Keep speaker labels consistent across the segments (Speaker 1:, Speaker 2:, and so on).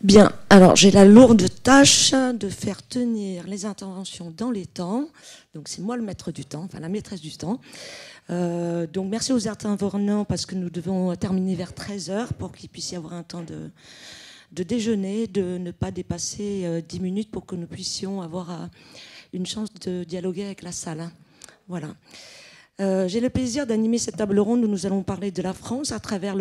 Speaker 1: Bien, alors j'ai la lourde tâche de faire tenir les interventions dans les temps. Donc c'est moi le maître du temps, enfin la maîtresse du temps. Donc merci aux intervenants parce que nous devons terminer vers 13h pour qu'il puisse y avoir un temps de déjeuner, de ne pas dépasser 10 minutes pour que nous puissions avoir une chance de dialoguer avec la salle. Voilà. J'ai le plaisir d'animer cette table ronde où nous allons parler de la France à travers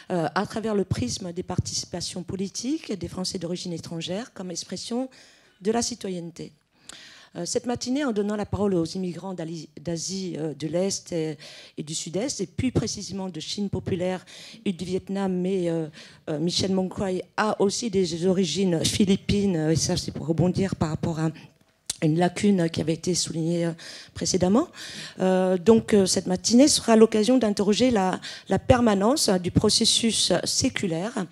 Speaker 1: à travers le prisme des participations politiques des Français d'origine étrangère comme expression de la citoyenneté. Cette matinée, en donnant la parole aux immigrants d'Asie de l'Est et du Sud-Est, et plus précisément de Chine populaire et du Vietnam, mais Michel Monkway a aussi des origines philippines, et ça c'est pour rebondir par rapport à une lacune qui avait été soulignée précédemment. Donc cette matinée sera l'occasion d'interroger la permanence du processus séculaire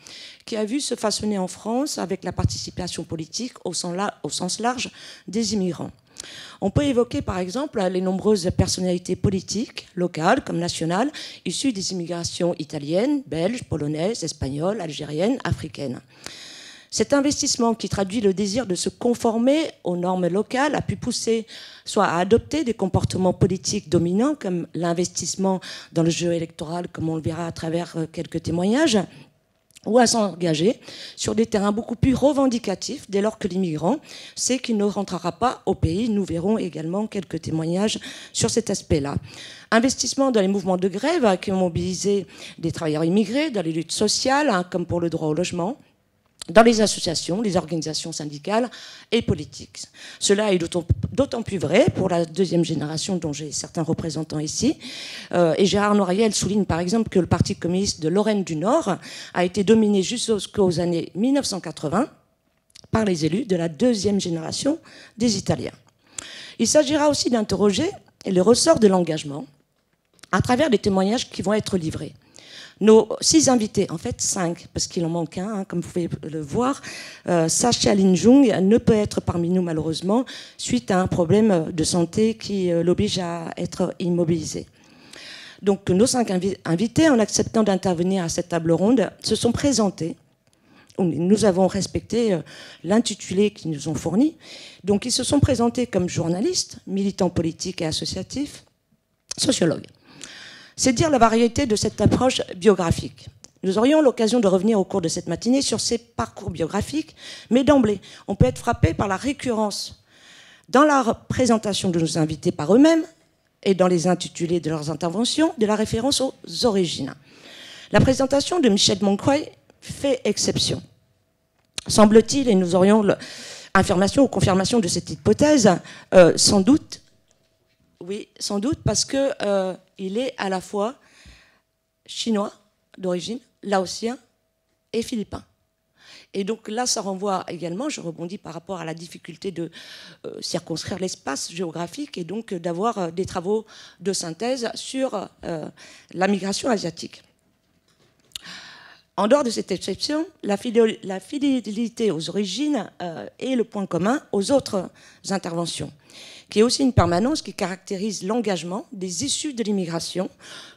Speaker 1: qui a vu se façonner en France avec la participation politique au sens large des immigrants. On peut évoquer par exemple les nombreuses personnalités politiques, locales comme nationales, issues des immigrations italiennes, belges, polonaises, espagnoles, algériennes, africaines. Cet investissement qui traduit le désir de se conformer aux normes locales a pu pousser soit à adopter des comportements politiques dominants comme l'investissement dans le jeu électoral, comme on le verra à travers quelques témoignages, ou à s'engager sur des terrains beaucoup plus revendicatifs dès lors que l'immigrant sait qu'il ne rentrera pas au pays. Nous verrons également quelques témoignages sur cet aspect-là. Investissement dans les mouvements de grève qui ont mobilisé des travailleurs immigrés, dans les luttes sociales, comme pour le droit au logement, dans les associations, les organisations syndicales et politiques. Cela est d'autant plus vrai pour la deuxième génération dont j'ai certains représentants ici. Et Gérard Noiriel souligne par exemple que le Parti communiste de Lorraine du Nord a été dominé jusqu'aux années 1980 par les élus de la deuxième génération des Italiens. Il s'agira aussi d'interroger le ressort de l'engagement à travers des témoignages qui vont être livrés. Nos 6 invités, en fait 5, parce qu'il en manque un, comme vous pouvez le voir, Sacha Linjung ne peut être parmi nous malheureusement suite à un problème de santé qui l'oblige à être immobilisé. Donc nos 5 invités, en acceptant d'intervenir à cette table ronde, se sont présentés. Nous avons respecté l'intitulé qu'ils nous ont fourni. Donc ils se sont présentés comme journalistes, militants politiques et associatifs, sociologues. C'est dire la variété de cette approche biographique. Nous aurions l'occasion de revenir au cours de cette matinée sur ces parcours biographiques, mais d'emblée, on peut être frappé par la récurrence dans la présentation de nos invités par eux-mêmes et dans les intitulés de leurs interventions de la référence aux origines. La présentation de Michel Monkway fait exception. Semble-t-il, et nous aurions information ou confirmation de cette hypothèse, sans doute, oui, sans doute, parce qu'il est à la fois chinois d'origine, laotien et philippin. Et donc là, ça renvoie également, je rebondis par rapport à la difficulté de circonscrire l'espace géographique et donc d'avoir des travaux de synthèse sur la migration asiatique. En dehors de cette exception, la fidélité aux origines est le point commun aux autres interventions, qui est aussi une permanence qui caractérise l'engagement des issus de l'immigration.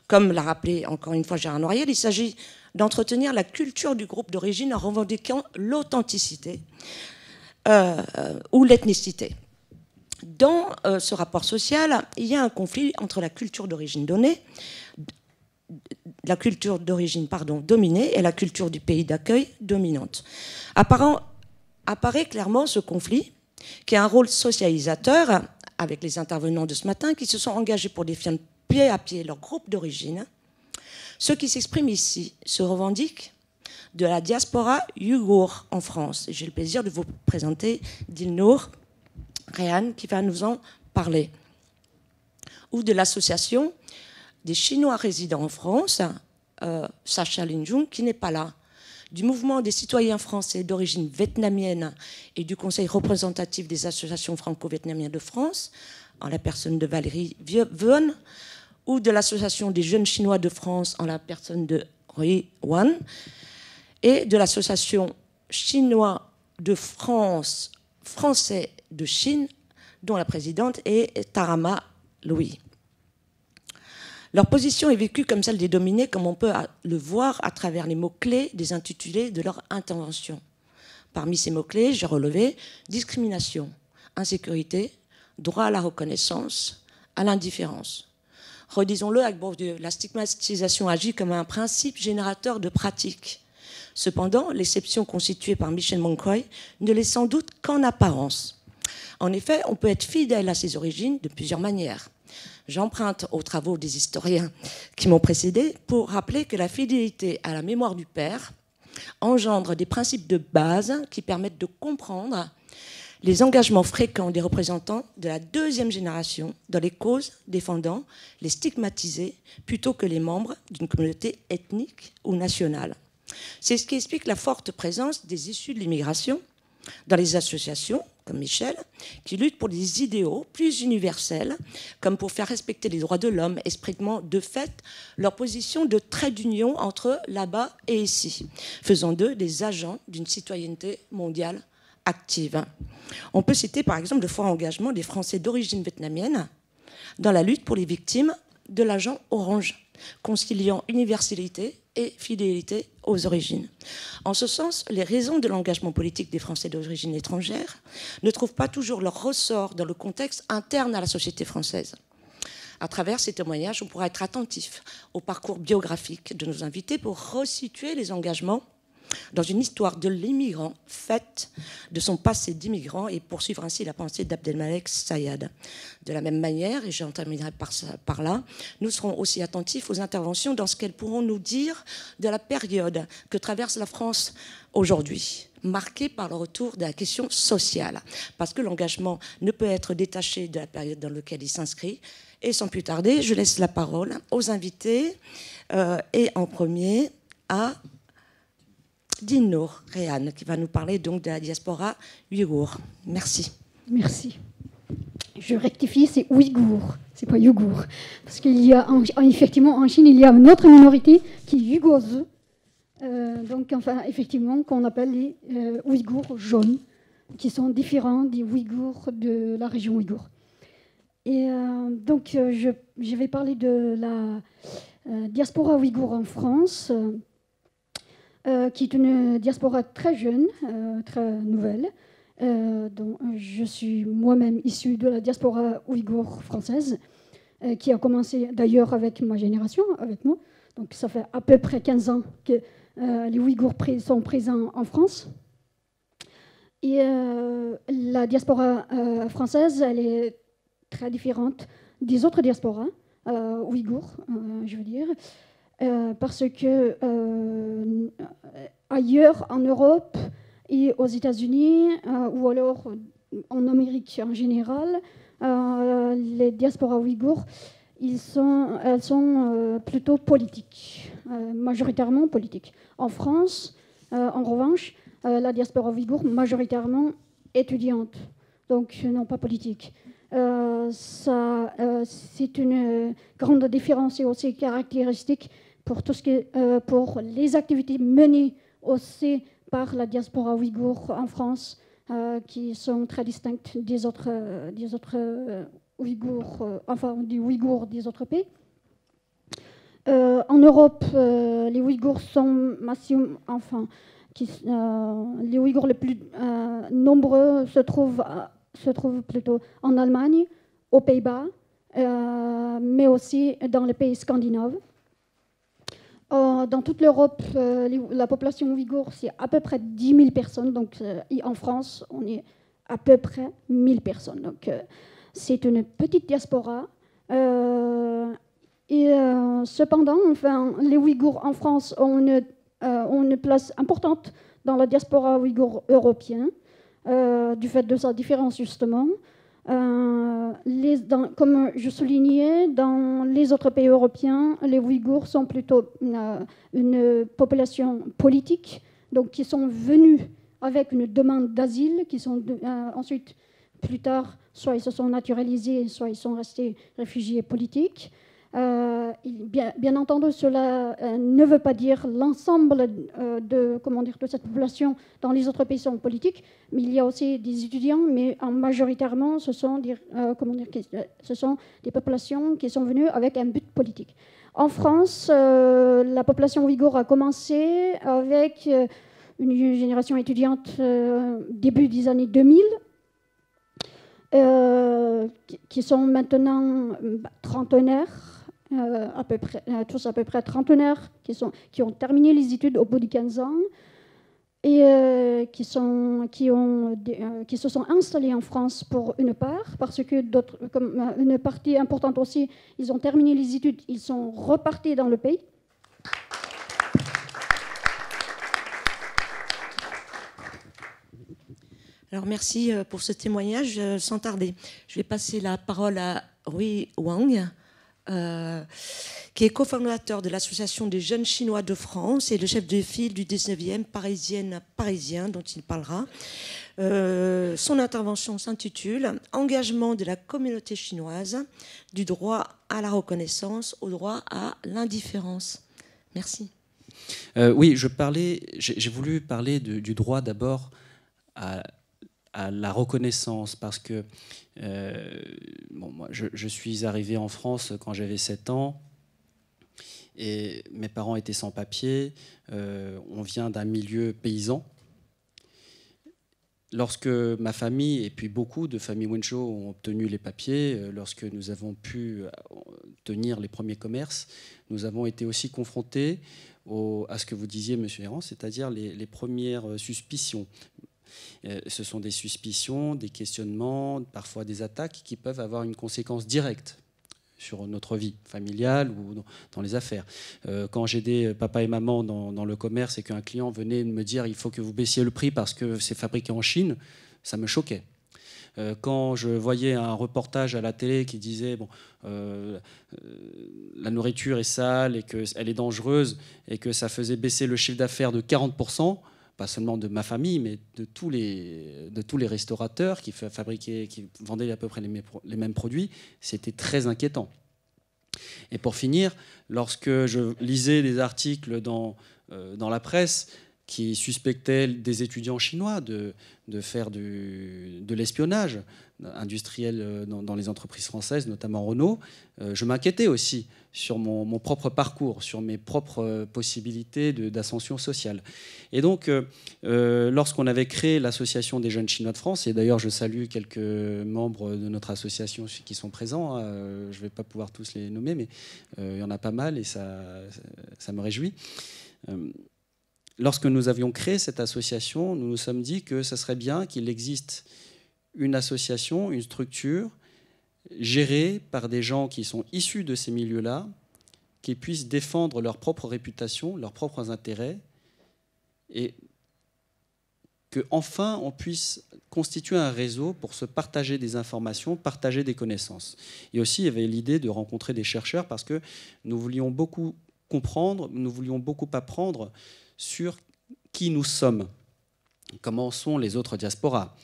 Speaker 1: Comme l'a rappelé encore une fois Gérard Noiriel, il s'agit d'entretenir la culture du groupe d'origine en revendiquant l'authenticité ou l'ethnicité. Dans ce rapport social, il y a un conflit entre la culture d'origine donnée, la culture d'origine dominée et la culture du pays d'accueil dominante. Apparaît clairement ce conflit qui a un rôle socialisateur avec les intervenants de ce matin qui se sont engagés pour défendre pied à pied leur groupe d'origine. Ceux qui s'expriment ici se revendiquent de la diaspora ouïghour en France. J'ai le plaisir de vous présenter Dilnour Rehan qui va nous en parler. Ou de l'association des Chinois résidant en France, Sacha Linjung, qui n'est pas là. du mouvement des citoyens français d'origine vietnamienne et du Conseil représentatif des associations franco-vietnamiennes de France, en la personne de Valérie Vuon, ou de l'Association des jeunes chinois de France, en la personne de Rui Wan, et de l'Association chinois de France, français de Chine, dont la présidente est Tarama Louis. Leur position est vécue comme celle des dominés, comme on peut le voir à travers les mots-clés des intitulés de leur intervention. Parmi ces mots-clés, j'ai relevé discrimination, insécurité, droit à la reconnaissance, à l'indifférence. Redisons-le avec Bourdieu, la stigmatisation agit comme un principe générateur de pratiques. Cependant, l'exception constituée par Michel Moncoy ne l'est sans doute qu'en apparence. En effet, on peut être fidèle à ses origines de plusieurs manières. J'emprunte aux travaux des historiens qui m'ont précédé pour rappeler que la fidélité à la mémoire du père engendre des principes de base qui permettent de comprendre les engagements fréquents des représentants de la deuxième génération dans les causes défendant les stigmatisés plutôt que les membres d'une communauté ethnique ou nationale. C'est ce qui explique la forte présence des issus de l'immigration dans les associations, comme Michel, qui luttent pour des idéaux plus universels, comme pour faire respecter les droits de l'homme, exprimant de fait leur position de trait d'union entre là-bas et ici, faisant d'eux des agents d'une citoyenneté mondiale active. On peut citer par exemple le fort engagement des Français d'origine vietnamienne dans la lutte pour les victimes de l'agent orange, conciliant universalité et fidélité aux origines. En ce sens, les raisons de l'engagement politique des Français d'origine étrangère ne trouvent pas toujours leur ressort dans le contexte interne à la société française. À travers ces témoignages, on pourra être attentif au parcours biographique de nos invités pour resituer les engagements dans une histoire de l'immigrant faite de son passé d'immigrant et poursuivre ainsi la pensée d'Abdelmalek Sayad. De la même manière, et j'en terminerai par là, nous serons aussi attentifs aux interventions dans ce qu'elles pourront nous dire de la période que traverse la France aujourd'hui, marquée par le retour de la question sociale, parce que l'engagement ne peut être détaché de la période dans laquelle il s'inscrit. Et sans plus tarder, je laisse la parole aux invités et en premier à Dino Rehan, qui va nous parler donc de la diaspora ouïghour. Merci.
Speaker 2: Merci. Je rectifie, c'est ouïghour, c'est pas yougour. Parce qu'il y a, effectivement, en Chine, il y a une autre minorité qui est ouïghours. Donc, enfin, effectivement, qu'on appelle les ouïghours jaunes, qui sont différents des ouïghours de la région ouïghour. Et donc, je vais parler de la diaspora ouïghour en France. Qui est une diaspora très jeune, très nouvelle, dont je suis moi-même issue de la diaspora ouïghour française, qui a commencé d'ailleurs avec ma génération, avec moi. Donc ça fait à peu près 15 ans que les Ouïghours sont présents en France. Et la diaspora française, elle est très différente des autres diasporas ouïghours, je veux dire. Parce que ailleurs en Europe et aux États-Unis ou alors en Amérique en général, les diasporas ouïghours, elles sont plutôt politiques, majoritairement politiques. En France, en revanche, la diaspora ouïghour, majoritairement étudiante, donc non pas politique. C'est une grande différence et aussi caractéristique pour tout ce qui pour les activités menées aussi par la diaspora ouïghour en France, qui sont très distinctes des autres ouïghours, enfin des ouïghours des autres pays. En Europe, les ouïghours sont massivement, enfin, les ouïghours les plus nombreux se trouvent plutôt en Allemagne, aux Pays-Bas, mais aussi dans les pays scandinaves. Dans toute l'Europe, la population ouïghour, c'est à peu près 10 000 personnes. Donc, en France, on est à peu près 1 000 personnes. Donc, c'est une petite diaspora. Cependant, enfin, les Ouïghours en France ont une place importante dans la diaspora ouïghour européenne, du fait de sa différence, justement. Comme je soulignais, dans les autres pays européens, les Ouïghours sont plutôt une population politique, donc qui sont venus avec une demande d'asile, qui sont ensuite, plus tard, soit ils se sont naturalisés, soit ils sont restés réfugiés politiques. Bien entendu, cela ne veut pas dire l'ensemble de cette population dans les autres pays sont politiques, mais il y a aussi des étudiants, mais majoritairement, ce sont des populations qui sont venues avec un but politique. En France, la population ouïghour a commencé avec une génération étudiante début des années 2000, qui sont maintenant trentenaires, à peu près, tous à peu près trentenaires, qui ont terminé les études au bout de 15 ans et qui se sont installés en France pour une part, parce que comme une partie importante aussi, ils ont terminé les études, ils sont repartis dans le pays.
Speaker 1: Alors merci pour ce témoignage. Sans tarder, je vais passer la parole à Rui Wang, qui est cofondateur de l'Association des jeunes Chinois de France et le chef de file du 19e parisien dont il parlera. Son intervention s'intitule « Engagement de la communauté chinoise, du droit à la reconnaissance au droit à l'indifférence ». Merci.
Speaker 3: Oui, j'ai voulu parler du droit d'abord à la reconnaissance, parce que moi, je suis arrivé en France quand j'avais 7 ans, et mes parents étaient sans papier, on vient d'un milieu paysan. Lorsque ma famille, et puis beaucoup de familles Wenzhou ont obtenu les papiers, lorsque nous avons pu tenir les premiers commerces, nous avons été aussi confrontés à ce que vous disiez, M. Héran, c'est-à-dire les premières suspicions. Ce sont des suspicions, des questionnements, parfois des attaques qui peuvent avoir une conséquence directe sur notre vie familiale ou dans les affaires. Quand j'aidais papa et maman dans le commerce et qu'un client venait me dire « il faut que vous baissiez le prix parce que c'est fabriqué en Chine », ça me choquait. Quand je voyais un reportage à la télé qui disait la nourriture est sale et qu'elle est dangereuse et que ça faisait baisser le chiffre d'affaires de 40%, pas seulement de ma famille, mais de tous les restaurateurs qui vendaient à peu près les mêmes produits, c'était très inquiétant. Et pour finir, lorsque je lisais des articles dans la presse qui suspectaient des étudiants chinois de faire de l'espionnage industriel dans les entreprises françaises, notamment Renault, je m'inquiétais aussi sur mon propre parcours, sur mes propres possibilités d'ascension sociale. Et donc, lorsqu'on avait créé l'Association des jeunes Chinois de France, et d'ailleurs je salue quelques membres de notre association qui sont présents, je ne vais pas pouvoir tous les nommer, mais il y en a pas mal et ça me réjouit. Lorsque nous avions créé cette association, nous nous sommes dit que ce serait bien qu'il existe une association, une structure gérée par des gens qui sont issus de ces milieux-là, qui puissent défendre leur propre réputation, leurs propres intérêts, et qu'enfin on puisse constituer un réseau pour se partager des informations, partager des connaissances. Et aussi, il y avait l'idée de rencontrer des chercheurs parce que nous voulions beaucoup comprendre, nous voulions beaucoup apprendre sur qui nous sommes, comment sont les autres diasporas,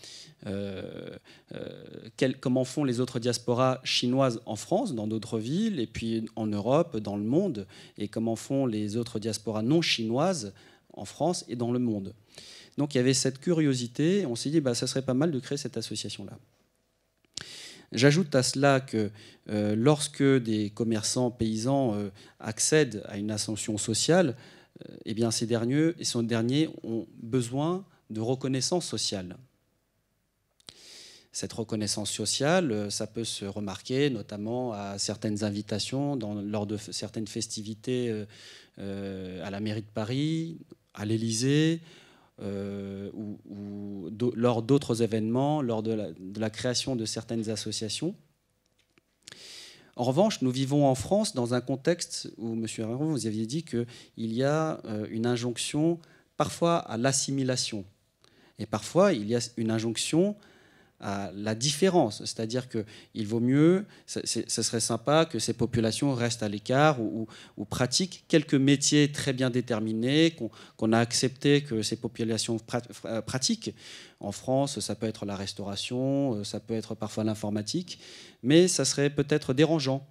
Speaker 3: comment font les autres diasporas chinoises en France, dans d'autres villes, et puis en Europe, dans le monde, et comment font les autres diasporas non chinoises en France et dans le monde. Donc il y avait cette curiosité, on s'est dit ça serait pas mal de créer cette association-là. J'ajoute à cela que lorsque des commerçants paysans accèdent à une ascension sociale, eh bien ces derniers ont besoin de reconnaissance sociale. Cette reconnaissance sociale, ça peut se remarquer notamment à certaines invitations, lors de certaines festivités à la mairie de Paris, à l'Élysée, ou lors d'autres événements, lors de la création de certaines associations. En revanche, nous vivons en France dans un contexte où, M. Héran, vous aviez dit qu'il y a une injonction parfois à l'assimilation. Et parfois, il y a une injonction à la différence. C'est-à-dire qu'il vaut mieux, ce serait sympa que ces populations restent à l'écart ou pratiquent quelques métiers très bien déterminés, qu'on a accepté que ces populations pratiquent. En France, ça peut être la restauration, ça peut être parfois l'informatique, mais ça serait peut-être dérangeant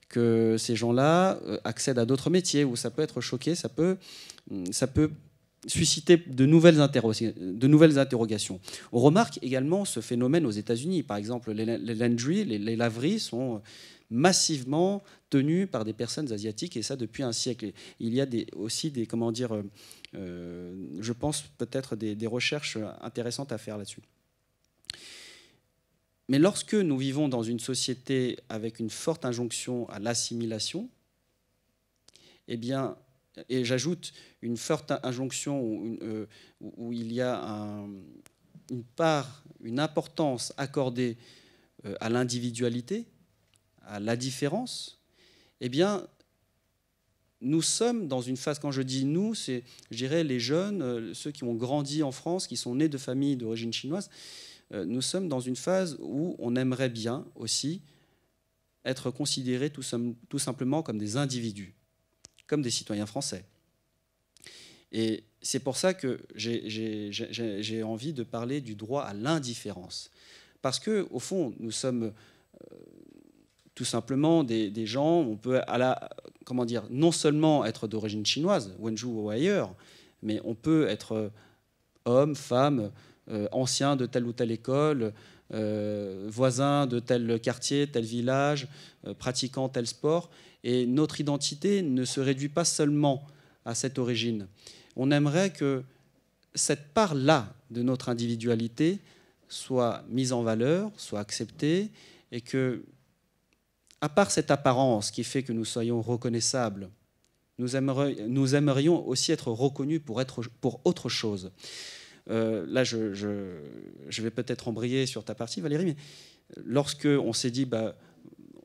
Speaker 3: que ces gens-là accèdent à d'autres métiers, où ça peut être choqué, ça peut susciter de nouvelles interrogations. On remarque également ce phénomène aux États-Unis. Par exemple, les laundries, les laveries sont massivement tenues par des personnes asiatiques, et ça depuis un siècle. Et il y a aussi des, comment dire, je pense peut-être des recherches intéressantes à faire là-dessus. Mais lorsque nous vivons dans une société avec une forte injonction à l'assimilation, eh bien, et j'ajoute une forte injonction où il y a une importance accordée à l'individualité, à la différence, eh bien, nous sommes dans une phase, quand je dis nous, c'est, je dirais, les jeunes, ceux qui ont grandi en France, qui sont nés de familles d'origine chinoise, nous sommes dans une phase où on aimerait bien aussi être considérés tout simplement comme des individus, comme des citoyens français. Et c'est pour ça que j'ai envie de parler du droit à l'indifférence. Parce qu'au fond, nous sommes tout simplement des gens, on peut comment dire, non seulement être d'origine chinoise, Wenzhou ou ailleurs, mais on peut être homme, femme, ancien de telle ou telle école, voisin de tel quartier, tel village, pratiquant tel sport. Et notre identité ne se réduit pas seulement à cette origine. On aimerait que cette part-là de notre individualité soit mise en valeur, soit acceptée, et que, à part cette apparence qui fait que nous soyons reconnaissables, nous aimerions aussi être reconnus pour autre chose. Là, je vais peut-être embrayer sur ta partie, Valérie, mais lorsque on s'est dit,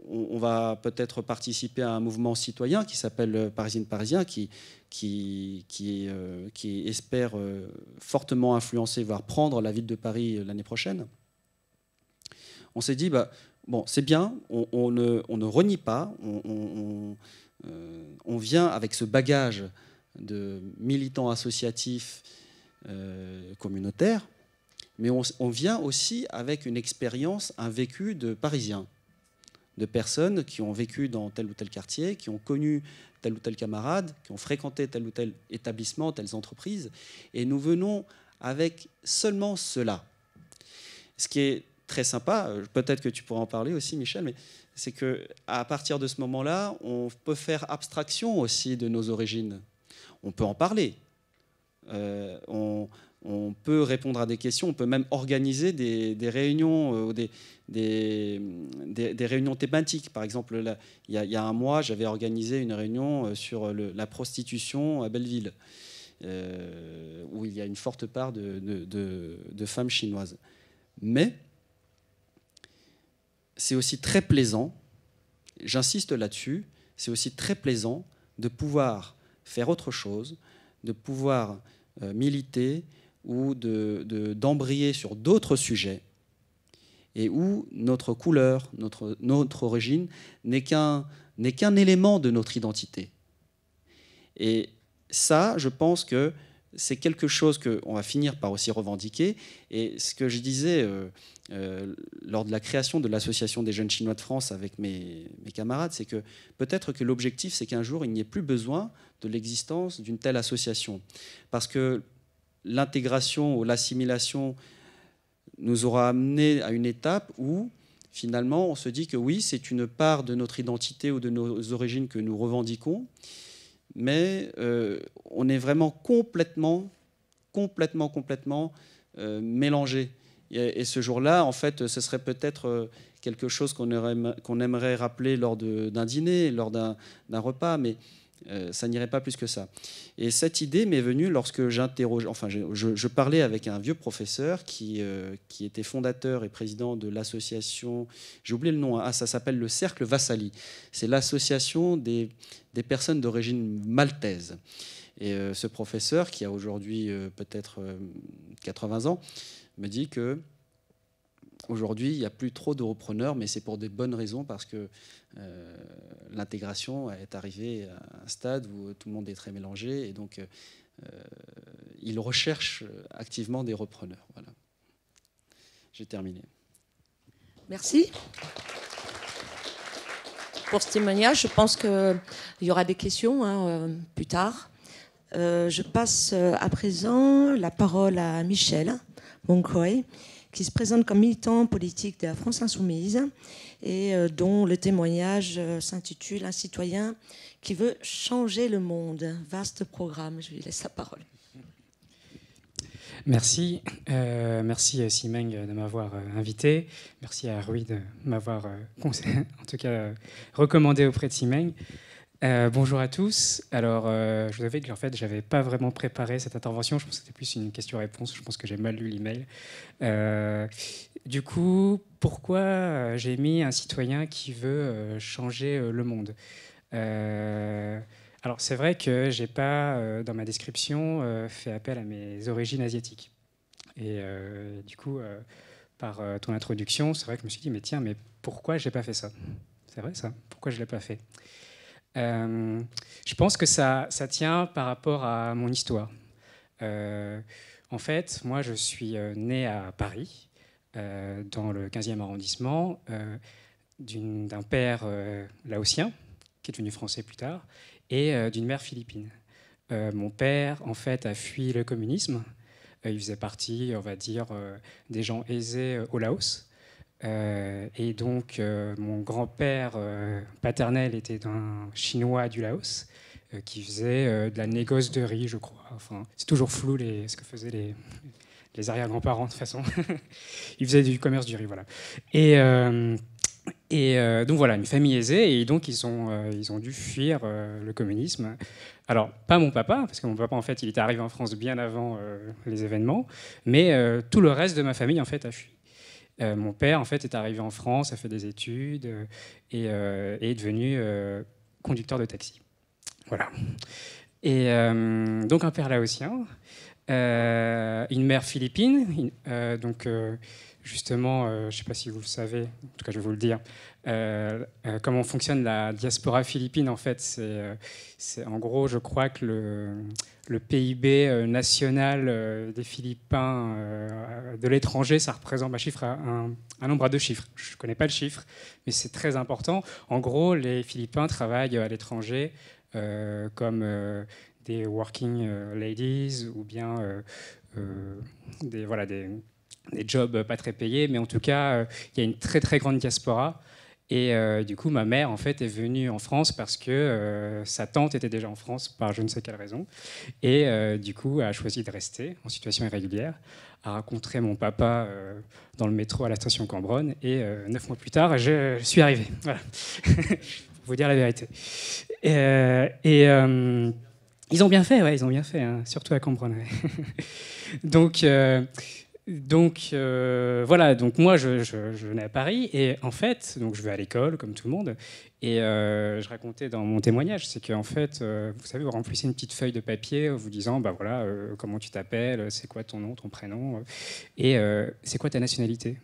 Speaker 3: on va peut-être participer à un mouvement citoyen qui s'appelle Parisienne Parisien, qui espère fortement influencer, voire prendre la ville de Paris l'année prochaine, on s'est dit, bon, c'est bien, on ne renie pas, on vient avec ce bagage de militants associatifs communautaires, mais on vient aussi avec une expérience, un vécu de Parisiens, de personnes qui ont vécu dans tel ou tel quartier, qui ont connu tel ou tel camarade, qui ont fréquenté tel ou tel établissement, telles entreprises, et nous venons avec seulement cela. Ce qui est très sympa, peut-être que tu pourras en parler aussi, Michel, mais c'est qu'à partir de ce moment-là, on peut faire abstraction aussi de nos origines. On peut en parler. On peut répondre à des questions, on peut même organiser des réunions, des réunions thématiques. Par exemple, là, il y a un mois, j'avais organisé une réunion sur la prostitution à Belleville, où il y a une forte part de femmes chinoises. Mais c'est aussi très plaisant, j'insiste là-dessus, c'est aussi très plaisant de pouvoir faire autre chose, de pouvoir militer ou d'embrayer sur d'autres sujets, et où notre couleur, notre origine n'est qu'un élément de notre identité. Et ça, je pense que c'est quelque chose qu'on va finir par aussi revendiquer. Et ce que je disais lors de la création de l'Association des jeunes Chinois de France avec mes camarades, c'est que peut-être que l'objectif, c'est qu'un jour, il n'y ait plus besoin de l'existence d'une telle association. Parce que l'intégration ou l'assimilation nous aura amené à une étape où, finalement, on se dit que oui, c'est une part de notre identité ou de nos origines que nous revendiquons, mais on est vraiment complètement mélangé. Et ce jour-là, en fait, ce serait peut-être quelque chose qu'on aimerait rappeler lors d'un dîner, lors d'un repas, mais ça n'irait pas plus que ça. Et cette idée m'est venue lorsque je parlais avec un vieux professeur qui était fondateur et président de l'association, j'ai oublié le nom, ça s'appelle le Cercle Vassali. C'est l'association des personnes d'origine maltaise. Et ce professeur, qui a aujourd'hui peut-être 80 ans, me dit que aujourd'hui, il n'y a plus trop de repreneurs, mais c'est pour des bonnes raisons, parce que l'intégration est arrivée à un stade où tout le monde est très mélangé, et donc ils recherchent activement des repreneurs. Voilà. J'ai terminé.
Speaker 1: Merci. Pour ce témoignage, je pense qu'il y aura des questions plus tard. Je passe à présent la parole à Michel Moncoy, qui se présente comme militant politique de la France Insoumise et dont le témoignage s'intitule « Un citoyen qui veut changer le monde ». Vaste programme, je lui laisse la parole.
Speaker 4: Merci. Merci Simeng de m'avoir invité. Merci à Rui de m'avoir en tout cas recommandé auprès de Simeng. Bonjour à tous. Alors, je vous avais dit qu'en fait, je n'avais pas vraiment préparé cette intervention. Je pense que c'était plus une question-réponse. Je pense que j'ai mal lu l'email. Du coup, pourquoi j'ai mis un citoyen qui veut changer le monde? Alors, c'est vrai que je n'ai pas, dans ma description, fait appel à mes origines asiatiques. Et du coup, par ton introduction, c'est vrai que je me suis dit, mais tiens, mais pourquoi je n'ai pas fait ça? C'est vrai ça? Pourquoi je ne l'ai pas fait? Je pense que ça tient par rapport à mon histoire. En fait, moi, je suis né à Paris, dans le 15e arrondissement, d'un père laotien, qui est devenu français plus tard, et d'une mère philippine. Mon père, en fait, a fui le communisme. Il faisait partie, on va dire, des gens aisés au Laos. Et donc, mon grand-père paternel était un Chinois du Laos qui faisait de la négoce de riz, je crois. Enfin, c'est toujours flou ce que faisaient les arrière-grands-parents, de toute façon. Ils faisaient du commerce du riz, voilà. Et donc voilà, une famille aisée, et donc ils ont dû fuir le communisme. Alors, pas mon papa, parce que mon papa, en fait, il était arrivé en France bien avant les événements, mais tout le reste de ma famille, en fait, a fui. Mon père, en fait, est arrivé en France, a fait des études et est devenu conducteur de taxi. Voilà. Et donc un père laotien, une mère philippine, donc justement, je ne sais pas si vous le savez, en tout cas je vais vous le dire, comment fonctionne la diaspora philippine. En fait, c'est en gros, je crois que le PIB national des Philippins de l'étranger, ça représente un nombre à 2 chiffres. Je ne connais pas le chiffre, mais c'est très important. En gros, les Philippins travaillent à l'étranger comme des working ladies ou bien des jobs pas très payés, mais en tout cas, il y a une très très grande diaspora. Et du coup, ma mère, en fait, est venue en France parce que sa tante était déjà en France par je ne sais quelle raison. Et du coup, a choisi de rester en situation irrégulière, a rencontré mon papa dans le métro à la station Cambronne. Et 9 mois plus tard, je suis arrivé. Voilà. Pour vous dire la vérité. Ils ont bien fait, ouais, ils ont bien fait, hein, surtout à Cambronne. Ouais. Donc voilà, donc moi je venais à Paris et en fait, donc je vais à l'école comme tout le monde et je racontais dans mon témoignage, c'est qu'en fait, vous savez, vous remplissez une petite feuille de papier vous disant, bah voilà, comment tu t'appelles, c'est quoi ton nom, ton prénom et c'est quoi ta nationalité.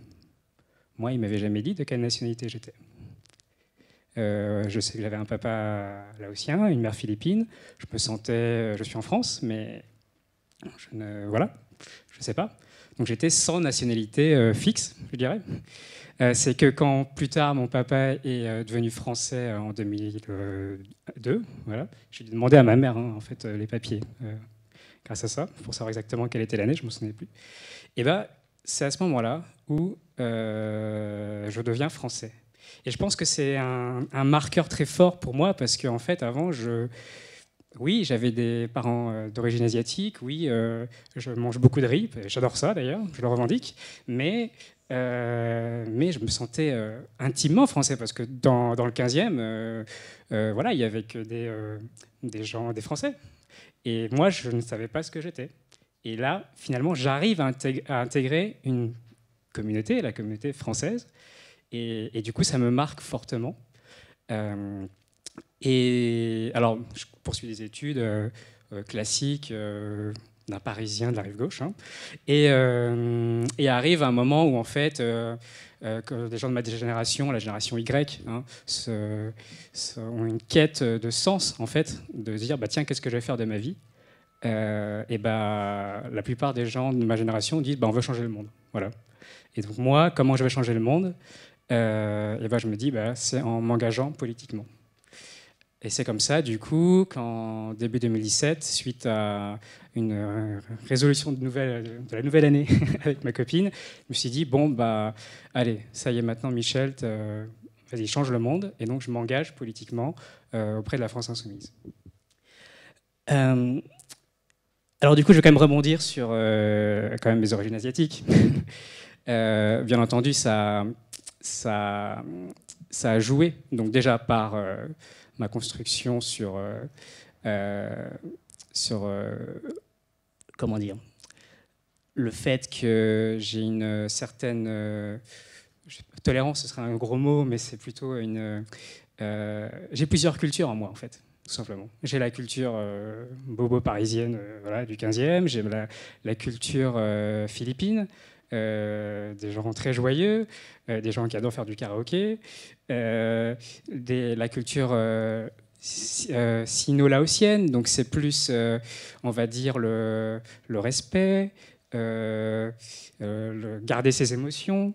Speaker 4: Moi, il m'avait jamais dit de quelle nationalité j'étais. Je sais que j'avais un papa laotien, une mère philippine. Je suis en France, mais voilà, je sais pas. Donc j'étais sans nationalité fixe, je dirais. C'est que quand plus tard mon papa est devenu français en 2002, voilà, j'ai demandé à ma mère en fait les papiers grâce à ça pour savoir exactement quelle était l'année, je me souvenais plus. Et ben c'est à ce moment-là où je deviens français. Et je pense que c'est un marqueur très fort pour moi parce qu'en fait avant oui, j'avais des parents d'origine asiatique, oui, je mange beaucoup de riz, j'adore ça d'ailleurs, je le revendique, mais je me sentais intimement français parce que dans le 15e, voilà, il n'y avait que des gens, des Français. Et moi, je ne savais pas ce que j'étais. Et là, finalement, j'arrive à intégrer une communauté, la communauté française, et du coup, ça me marque fortement. Et alors, je poursuis des études classiques d'un Parisien de la rive gauche. Hein. Et arrive un moment où, en fait, que des gens de ma génération, la génération Y, hein, ont une quête de sens, en fait, de se dire, bah, tiens, qu'est-ce que je vais faire de ma vie ? Et bah, la plupart des gens de ma génération disent, bah, on veut changer le monde. Voilà. Et donc moi, comment je vais changer le monde ? Et bah, je me dis, bah, c'est en m'engageant politiquement. Et c'est comme ça, du coup, qu'en début 2017, suite à une résolution de la nouvelle année avec ma copine, je me suis dit, bon, bah, allez, ça y est, maintenant, Michel, vas-y, change le monde. Et donc, je m'engage politiquement auprès de la France Insoumise. Alors, du coup, je vais quand même rebondir sur quand même mes origines asiatiques. Bien entendu, ça a joué, donc déjà par ma construction sur comment dire, le fait que j'ai une certaine tolérance, ce serait un gros mot, mais c'est plutôt j'ai plusieurs cultures en moi, en fait, tout simplement. J'ai la culture bobo parisienne voilà, du 15e, j'ai la culture philippine, des gens très joyeux, des gens qui adorent faire du karaoké, la culture sino-laotienne, donc c'est plus, on va dire, le respect, garder ses émotions.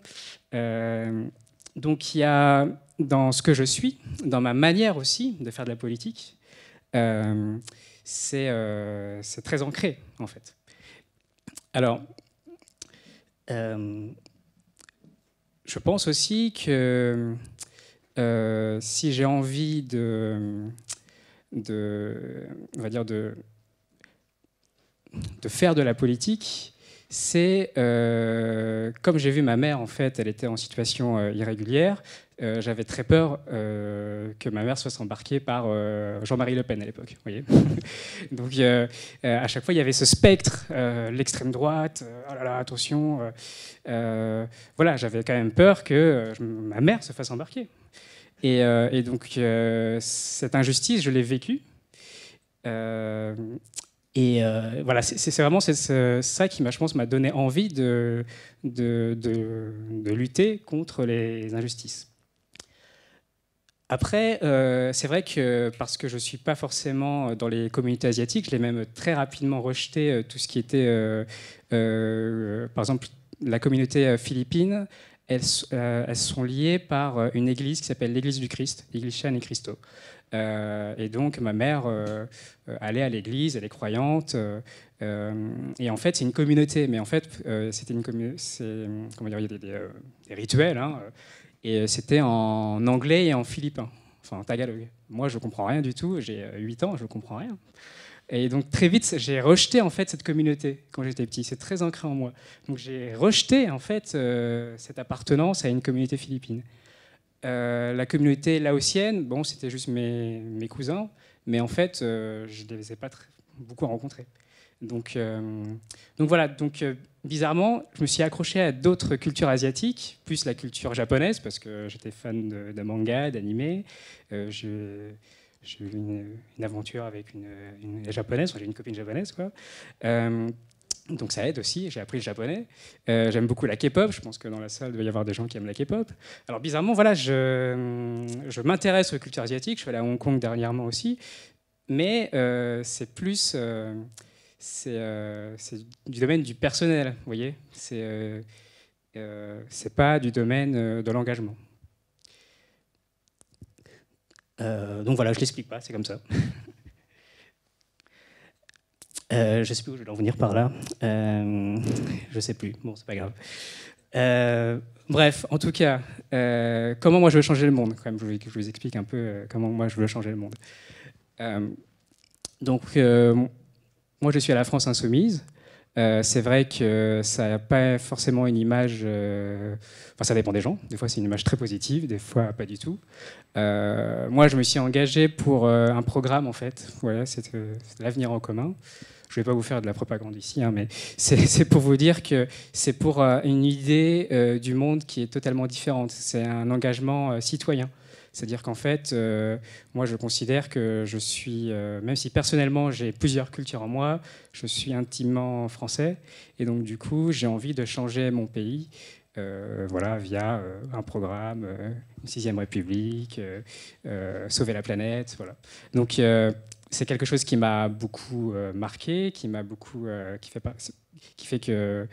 Speaker 4: Donc il y a dans ce que je suis, dans ma manière aussi de faire de la politique, c'est très ancré, en fait. Alors, je pense aussi que si j'ai envie on va dire de faire de la politique, c'est comme j'ai vu ma mère, en fait, elle était en situation irrégulière. J'avais très peur que ma mère soit embarquée par Jean-Marie Le Pen à l'époque. Vous voyez. Donc à chaque fois, il y avait ce spectre, l'extrême droite. Oh là là, attention. Voilà, j'avais quand même peur que ma mère se fasse embarquer. Et donc cette injustice, je l'ai vécue. Voilà, c'est vraiment ça qui, je pense, m'a donné envie de lutter contre les injustices. Après, c'est vrai que parce que je ne suis pas forcément dans les communautés asiatiques, je l'ai même très rapidement rejeté tout ce qui était, par exemple, la communauté philippine. Elles sont liées par une église qui s'appelle l'église du Christ, l'église Chan et Christo. Et donc ma mère allait à l'église, elle est croyante, et en fait c'est une communauté, mais en fait c'était comment dire, il y a des rituels, hein, et c'était en anglais et en philippin, enfin en tagalog. Moi je comprends rien du tout, j'ai 8 ans, je comprends rien. Et donc très vite j'ai rejeté en fait cette communauté quand j'étais petit, c'est très ancré en moi. Donc j'ai rejeté en fait cette appartenance à une communauté philippine. La communauté laotienne, bon, c'était juste mes cousins, mais en fait, je ne les ai pas beaucoup rencontrés. Donc voilà, bizarrement, je me suis accroché à d'autres cultures asiatiques, plus la culture japonaise, parce que j'étais fan de manga, d'anime. J'ai eu une aventure avec une japonaise, j'ai une copine japonaise, quoi. Donc ça aide aussi, j'ai appris le japonais. J'aime beaucoup la K-pop, je pense que dans la salle, il doit y avoir des gens qui aiment la K-pop. Alors bizarrement, voilà, je m'intéresse aux cultures asiatiques, je suis allé à Hong Kong dernièrement aussi, mais c'est plus... c'est du domaine du personnel, vous voyez. C'est pas du domaine de l'engagement. Donc voilà, je l'explique pas, c'est comme ça. Je sais plus où je vais en venir par là. Je sais plus. Bon, c'est pas grave. Bref, en tout cas, comment moi je veux changer le monde. Quand même, je vous explique un peu comment moi je veux changer le monde. Moi je suis à la France Insoumise. C'est vrai que ça n'a pas forcément une image... Enfin, ça dépend des gens. Des fois, c'est une image très positive, des fois, pas du tout. Moi, je me suis engagé pour un programme, en fait. Voilà, c'est l'avenir en commun. Je ne vais pas vous faire de la propagande ici, hein, mais c'est pour vous dire que c'est pour une idée du monde qui est totalement différente. C'est un engagement citoyen. C'est-à-dire qu'en fait, moi, je considère que je suis, même si personnellement j'ai plusieurs cultures en moi, je suis intimement français. Et donc, du coup, j'ai envie de changer mon pays voilà, via un programme, une 6e République, sauver la planète. Voilà. Donc, c'est quelque chose qui m'a beaucoup marqué, qui fait que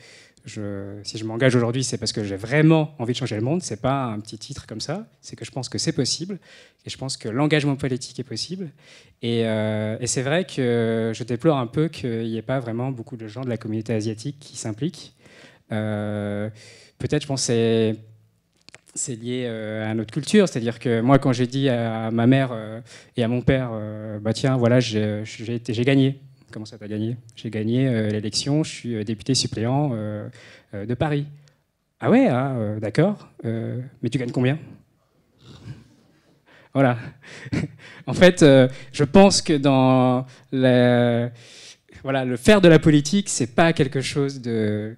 Speaker 4: si je m'engage aujourd'hui, c'est parce que j'ai vraiment envie de changer le monde. C'est pas un petit titre comme ça. C'est que je pense que c'est possible. Et je pense que l'engagement politique est possible. Et c'est vrai que je déplore un peu qu'il n'y ait pas vraiment beaucoup de gens de la communauté asiatique qui s'impliquent. Peut-être, je pense, c'est lié à notre culture. C'est-à-dire que moi, quand j'ai dit à ma mère et à mon père, bah tiens, voilà, j'ai gagné. Comment ça, t'as gagné? J'ai gagné l'élection, je suis député suppléant de Paris. Ah ouais, hein, d'accord. Mais tu gagnes combien? Voilà. En fait, je pense que dans le faire de la politique, c'est pas quelque chose de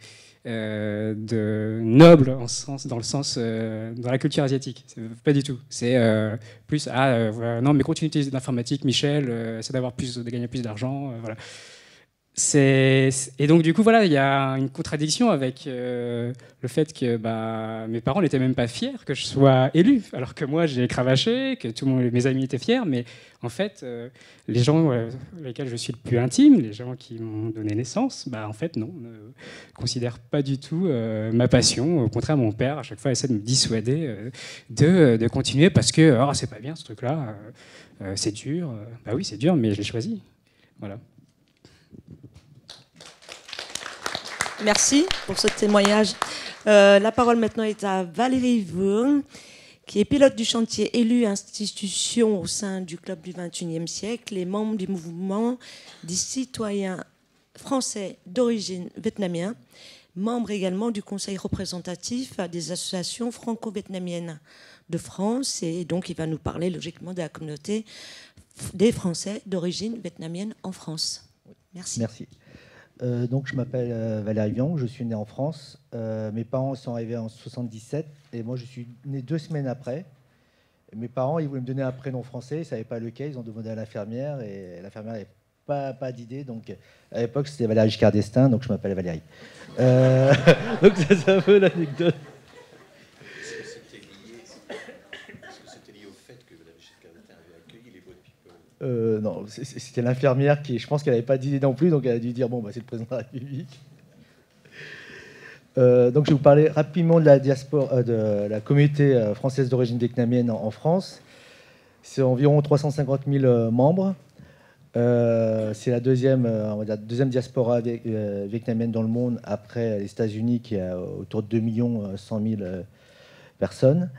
Speaker 4: noble dans la culture asiatique. Pas du tout. C'est plus non, mais continue d'utiliser l'informatique, Michel, c'est de gagner plus d'argent. Voilà. Et donc du coup voilà, il y a une contradiction avec le fait que mes parents n'étaient même pas fiers que je sois élu, alors que moi j'ai cravaché, que mes amis étaient fiers, mais en fait les gens lesquels je suis le plus intime, les gens qui m'ont donné naissance, en fait non, ne considèrent pas du tout ma passion. Au contraire, mon père à chaque fois essaie de me dissuader de continuer parce que c'est pas bien ce truc-là, c'est dur. Bah oui, c'est dur, mais je l'ai choisi. Voilà.
Speaker 1: Merci pour ce témoignage. La parole maintenant est à Valérie Vourne, qui est pilote du chantier élue institution au sein du Club du XXIe siècle et membre du mouvement des citoyens français d'origine vietnamienne, membre également du conseil représentatif des associations franco-vietnamiennes de France. Et donc, il va nous parler logiquement de la communauté des Français d'origine vietnamienne en France. Merci.
Speaker 5: Merci. Donc, je m'appelle Valérie Viang, je suis né en France. Mes parents sont arrivés en 77 et moi, je suis né 2 semaines après. Et mes parents, ils voulaient me donner un prénom français, ils ne savaient pas lequel, ils ont demandé à l'infirmière et l'infirmière n'avait pas d'idée. Donc, à l'époque, c'était Valérie Giscard d'Estaing, donc je m'appelle Valérie. Donc, c'est un peu l'anecdote. Non, c'était l'infirmière qui, je pense qu'elle n'avait pas d'idée non plus, donc elle a dû dire bon, c'est le président de la République. Donc je vais vous parler rapidement de la diaspora, de la communauté française d'origine vietnamienne en France. C'est environ 350 000 membres. C'est la deuxième diaspora vietnamienne dans le monde après les États-Unis qui a autour de 2 100 000 personnes.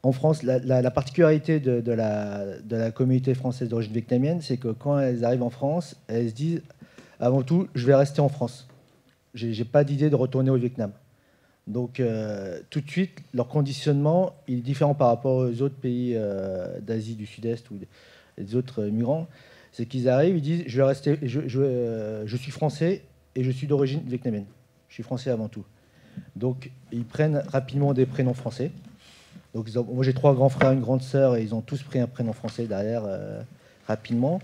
Speaker 5: En France, la particularité de la communauté française d'origine vietnamienne, c'est que quand elles arrivent en France, elles se disent avant tout, je vais rester en France. Je n'ai pas d'idée de retourner au Vietnam. Donc, tout de suite, leur conditionnement il est différent par rapport aux autres pays d'Asie du Sud-Est ou des autres migrants. C'est qu'ils arrivent, ils disent je vais rester, je suis français et je suis d'origine vietnamienne. Je suis français avant tout. Donc, ils prennent rapidement des prénoms français. Donc, moi, j'ai 3 grands frères, une grande sœur, et ils ont tous pris un prénom français derrière rapidement.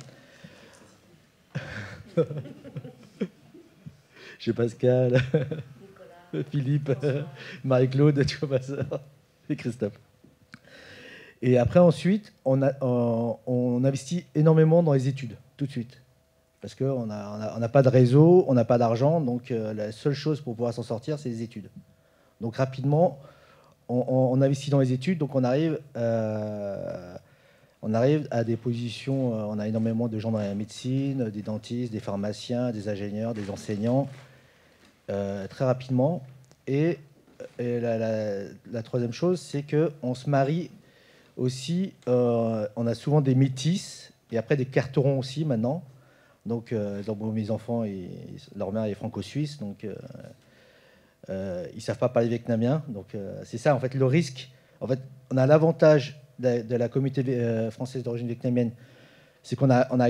Speaker 5: J'ai Pascal, Philippe, Marie-Claude, tu vois ma sœur, et Christophe. Et après, ensuite, on investit énormément dans les études, tout de suite. Parce qu'on n'a pas de réseau, on n'a pas d'argent, donc la seule chose pour pouvoir s'en sortir, c'est les études. Donc, rapidement, on investit dans les études, donc on arrive à des positions, on a énormément de gens dans la médecine, des dentistes, des pharmaciens, des ingénieurs, des enseignants, très rapidement. Et la troisième chose, c'est qu'on se marie aussi, on a souvent des métis, et après des carterons aussi maintenant. Donc mes enfants, leur mère est franco-suisse, donc... ils ne savent pas parler vietnamien, donc c'est ça en fait le risque. En fait, on a l'avantage de la communauté française d'origine vietnamienne, c'est qu'on a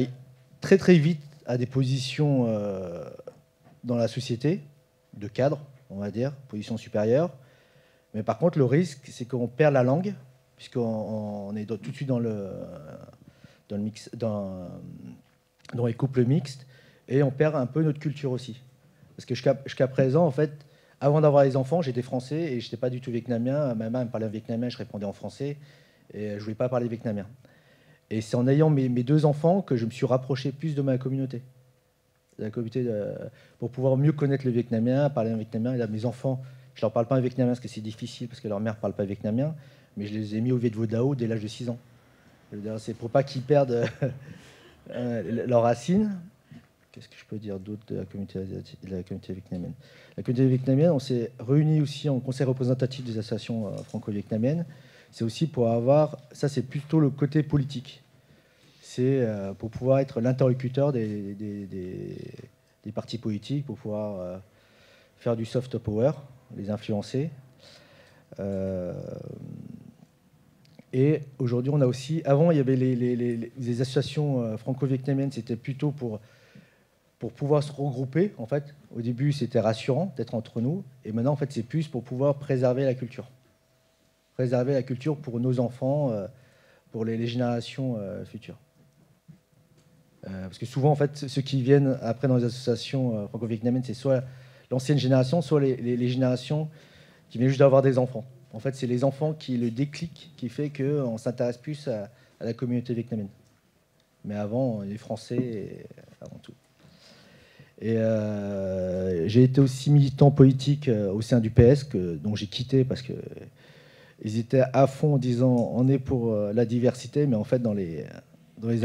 Speaker 5: très très vite à des positions dans la société, de cadre, on va dire, position supérieure. Mais par contre, le risque, c'est qu'on perd la langue, puisqu'on est tout de suite dans les couples mixtes, et on perd un peu notre culture aussi. Parce que jusqu'à présent, en fait, avant d'avoir les enfants, j'étais français et je n'étais pas du tout vietnamien. Ma mère me parlait en vietnamien, je répondais en français, et je ne voulais pas parler vietnamien. Et c'est en ayant mes 2 enfants que je me suis rapproché plus de ma communauté. Pour pouvoir mieux connaître le vietnamien, parler en vietnamien. Et là, mes enfants, je ne leur parle pas en vietnamien parce que c'est difficile, parce que leur mère ne parle pas vietnamien, mais je les ai mis au Viet Vo Dao dès l'âge de 6 ans. C'est pour pas qu'ils perdent leurs racines. Qu'est-ce que je peux dire d'autre de la communauté vietnamienne? La communauté vietnamienne, on s'est réunis aussi en conseil représentatif des associations franco-vietnamiennes. C'est aussi pour avoir, ça c'est plutôt le côté politique. C'est pour pouvoir être l'interlocuteur des partis politiques, pour pouvoir faire du soft power, les influencer. Et aujourd'hui, on a aussi... Avant, il y avait les associations franco-vietnamiennes, c'était plutôt pour pouvoir se regrouper. En fait, au début, c'était rassurant d'être entre nous. Et maintenant, en fait, c'est plus pour pouvoir préserver la culture. Préserver la culture pour nos enfants, pour les générations futures. Parce que souvent, en fait, ceux qui viennent après dans les associations franco-vietnamiennes, c'est soit l'ancienne génération, soit les générations qui viennent juste d'avoir des enfants. En fait, c'est les enfants qui le déclic qui fait qu'on s'intéresse plus à la communauté vietnamienne. Mais avant, les Français, avant tout. Et j'ai été aussi militant politique au sein du PS, dont j'ai quitté parce qu'ils étaient à fond en disant on est pour la diversité, mais en fait, dans les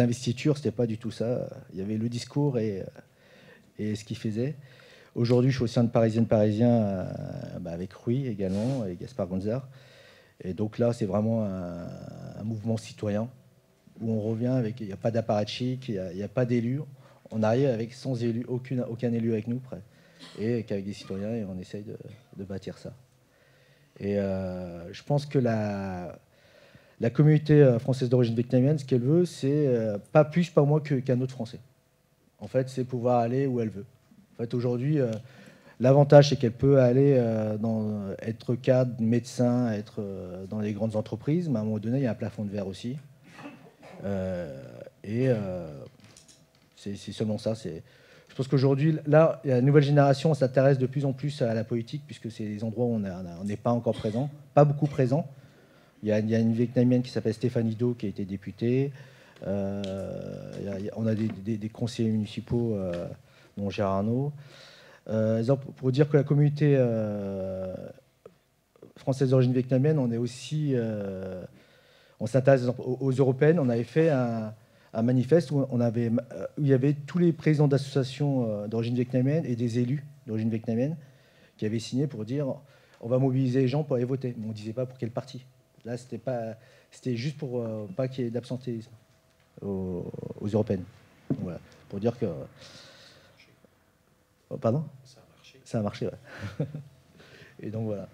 Speaker 5: investitures, c'était pas du tout ça. Il y avait le discours et ce qu'ils faisaient. Aujourd'hui, je suis au sein de Parisien avec Rui également, et Gaspard Gonzard. Et donc là, c'est vraiment un mouvement citoyen où on revient avec, il n'y a pas d'apparatchik, il n'y a pas d'élus. On arrive avec sans élu, aucun élu avec nous, près, et qu'avec des citoyens, et on essaye de bâtir ça. Et je pense que la communauté française d'origine vietnamienne, ce qu'elle veut, c'est pas plus, pas moins qu'un autre Français. En fait, c'est pouvoir aller où elle veut. En fait, aujourd'hui, l'avantage, c'est qu'elle peut aller être cadre, médecin, être dans les grandes entreprises, mais à un moment donné, il y a un plafond de verre aussi. C'est seulement ça. Je pense qu'aujourd'hui, là, la nouvelle génération s'intéresse de plus en plus à la politique, puisque c'est des endroits où on n'est pas encore présent, pas beaucoup présent. Il y a une Vietnamienne qui s'appelle Stéphanie Do, qui a été députée. On a des conseillers municipaux, dont Gérard Arnaud. Pour dire que la communauté française d'origine vietnamienne, on est aussi... on s'intéresse aux européennes. On avait fait un manifeste où il y avait tous les présidents d'associations d'origine vietnamienne et des élus d'origine vietnamienne qui avaient signé pour dire on va mobiliser les gens pour aller voter. Mais on ne disait pas pour quel parti. Là, c'était juste pour pas qu'il y ait d'absentéisme aux européennes. Donc, voilà, pour dire que... Oh, pardon ? Ça a marché, ouais. Et donc voilà.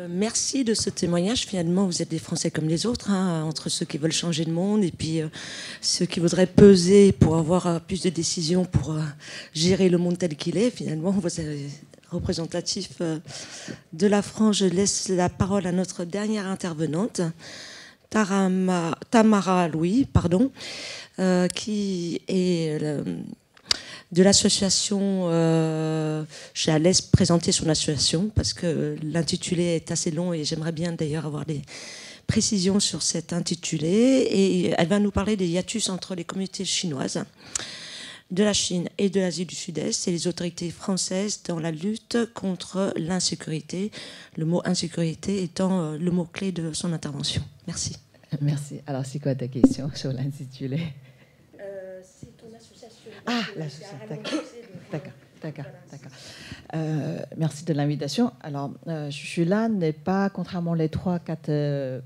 Speaker 1: Merci de ce témoignage. Finalement, vous êtes des Français comme les autres, hein, entre ceux qui veulent changer le monde et puis ceux qui voudraient peser pour avoir plus de décisions pour gérer le monde tel qu'il est. Finalement, vous êtes représentatif de la France. Je laisse la parole à notre dernière intervenante, Tamara Louis, qui est... de l'association, je la laisse présenter son association parce que l'intitulé est assez long et j'aimerais bien d'ailleurs avoir des précisions sur cet intitulé. Et elle va nous parler des hiatus entre les communautés chinoises de la Chine et de l'Asie du Sud-Est et les autorités françaises dans la lutte contre l'insécurité. Le mot insécurité étant le mot-clé de son intervention. Merci.
Speaker 6: Merci. Alors, c'est quoi ta question sur l'intitulé ?
Speaker 1: C'est ton association.
Speaker 6: Ah, l'association, d'accord. Merci de l'invitation. Alors, je suis là, n'est pas, contrairement aux 3-4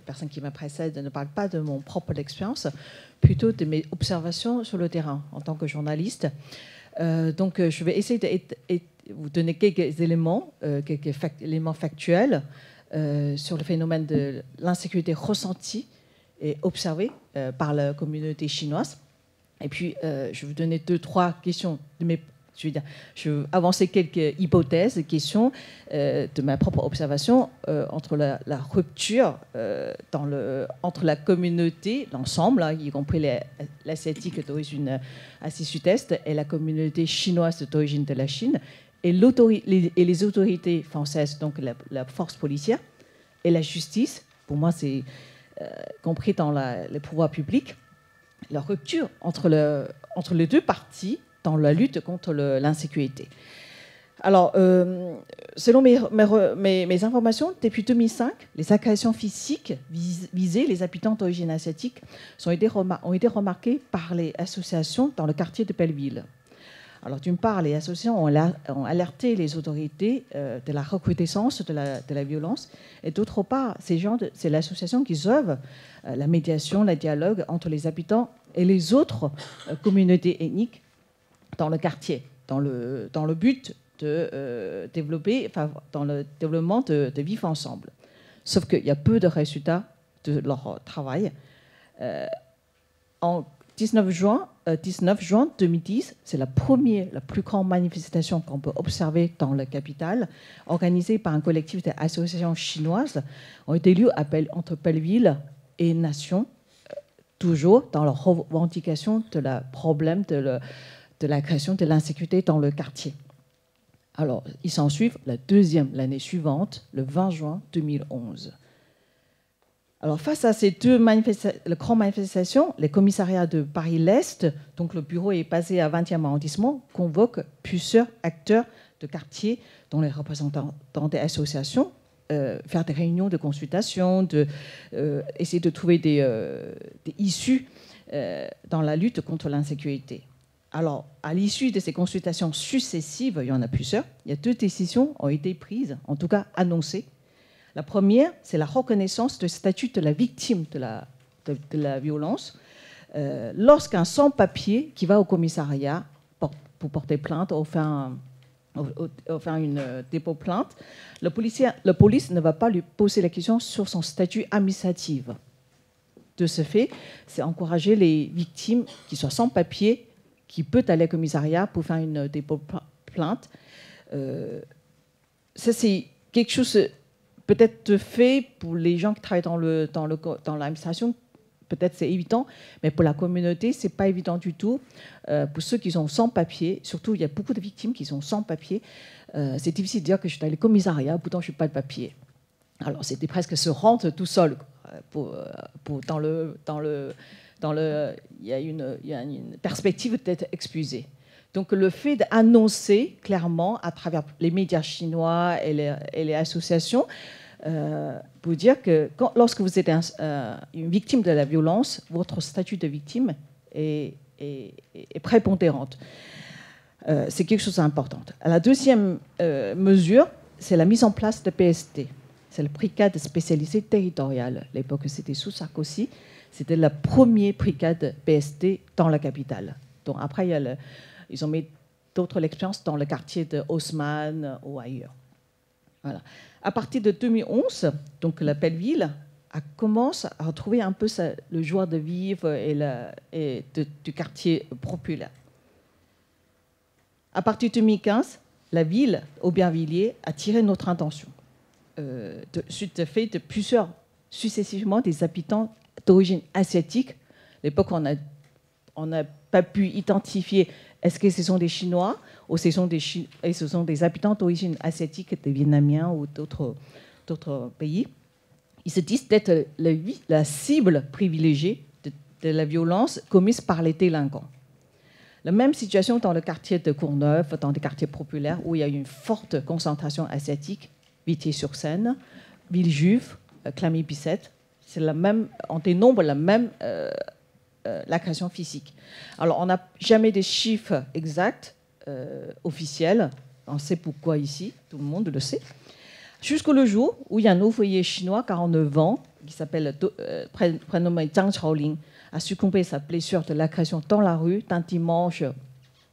Speaker 6: personnes qui me précèdent, ne parle pas de mon propre expérience, plutôt de mes observations sur le terrain en tant que journaliste. Donc, je vais essayer vous donner quelques éléments, éléments factuels sur le phénomène de l'insécurité ressentie et observée par la communauté chinoise. Et puis, je vais vous donner 2-3 questions je vais avancer quelques hypothèses, questions de ma propre observation entre la rupture entre la communauté, l'ensemble, hein, y compris l'asiatique d'origine Asie Sud-Est et la communauté chinoise d'origine de la Chine, et les autorités françaises, donc la force policière et la justice. Pour moi, c'est compris dans les pouvoirs publics, la rupture entre les deux parties dans la lutte contre l'insécurité. Alors, selon mes informations, depuis 2005, les agressions physiques visées les habitants d'origine asiatique ont été remarquées par les associations dans le quartier de Belleville. Alors, d'une part, les associations ont alerté les autorités de la recrudescence de la violence, et d'autre part, c'est l'association qui œuvre la médiation, le dialogue entre les habitants et les autres communautés ethniques dans le quartier, dans le but de développer, dans le développement de vivre ensemble. Sauf qu'il y a peu de résultats de leur travail. En 19 juin 2010, c'est la plus grande manifestation qu'on peut observer dans la capitale, organisée par un collectif d'associations chinoises, ont été lieu entre Belleville et Nation, toujours dans la revendication de la problème de l'agression, de l'insécurité dans le quartier. Alors, il s'ensuit la deuxième, l'année suivante, le 20 juin 2011. Alors, face à ces deux grandes manifestations, les commissariats de Paris-L'Est, donc le bureau est basé à 20e arrondissement, convoquent plusieurs acteurs de quartier, dont les représentants des associations, faire des réunions de consultation, essayer de trouver des issues dans la lutte contre l'insécurité. Alors, à l'issue de ces consultations successives, il y en a plusieurs, il y a 2 décisions qui ont été prises, en tout cas annoncées. La première, c'est la reconnaissance du statut de la victime de la violence. Lorsqu'un sans-papier qui va au commissariat pour porter plainte ou faire une dépôt de plainte, la police ne va pas lui poser la question sur son statut administratif. De ce fait, c'est encourager les victimes qui sont sans papier, qui peuvent aller au commissariat pour faire une dépôt de plainte. Ça, c'est quelque chose peut-être fait pour les gens qui travaillent dans l'administration. Peut-être c'est évident, mais pour la communauté, c'est pas évident du tout. Pour ceux qui sont sans papier, surtout il y a beaucoup de victimes qui sont sans papier, c'est difficile de dire que je suis allé au commissariat, pourtant je n'ai pas de papier. Alors c'était presque se rendre tout seul. Il y a une perspective d'être excusé. Donc le fait d'annoncer clairement à travers les médias chinois et les associations, pour dire que lorsque vous êtes une victime de la violence, votre statut de victime est prépondérant. C'est quelque chose d'important. La deuxième mesure, c'est la mise en place de PST. C'est le brigade spécialisée territoriale. À l'époque, c'était sous Sarkozy. C'était la première brigade PST dans la capitale. Donc après, ils ont mis d'autres expériences dans le quartier de Haussmann ou ailleurs. Voilà. À partir de 2011, donc la Belleville commence à retrouver un peu le joie de vivre du quartier populaire. À partir de 2015, la ville, Aubervilliers, a tiré notre attention. Suite fait de plusieurs, successivement, des habitants d'origine asiatique. À l'époque, on n'a pas pu identifier est-ce que ce sont des Chinois ou ce sont des habitants d'origine asiatique, des Vietnamiens ou d'autres pays. Ils se disent d'être la cible privilégiée de la violence commise par les délinquants. La même situation dans le quartier de Courneuve, dans des quartiers populaires où il y a une forte concentration asiatique, Vitry-sur-Seine, Villejuif, Clamy-Bicêtre. On dénombre la même l'agression physique. Alors, on n'a jamais des chiffres exacts, officiels. On sait pourquoi ici, tout le monde le sait. Jusqu'au jour où il y a un ouvrier chinois, 49 ans, qui s'appelle prénommé Zhang Chaoling, a succombé à sa blessure de l'agression dans la rue d'un dimanche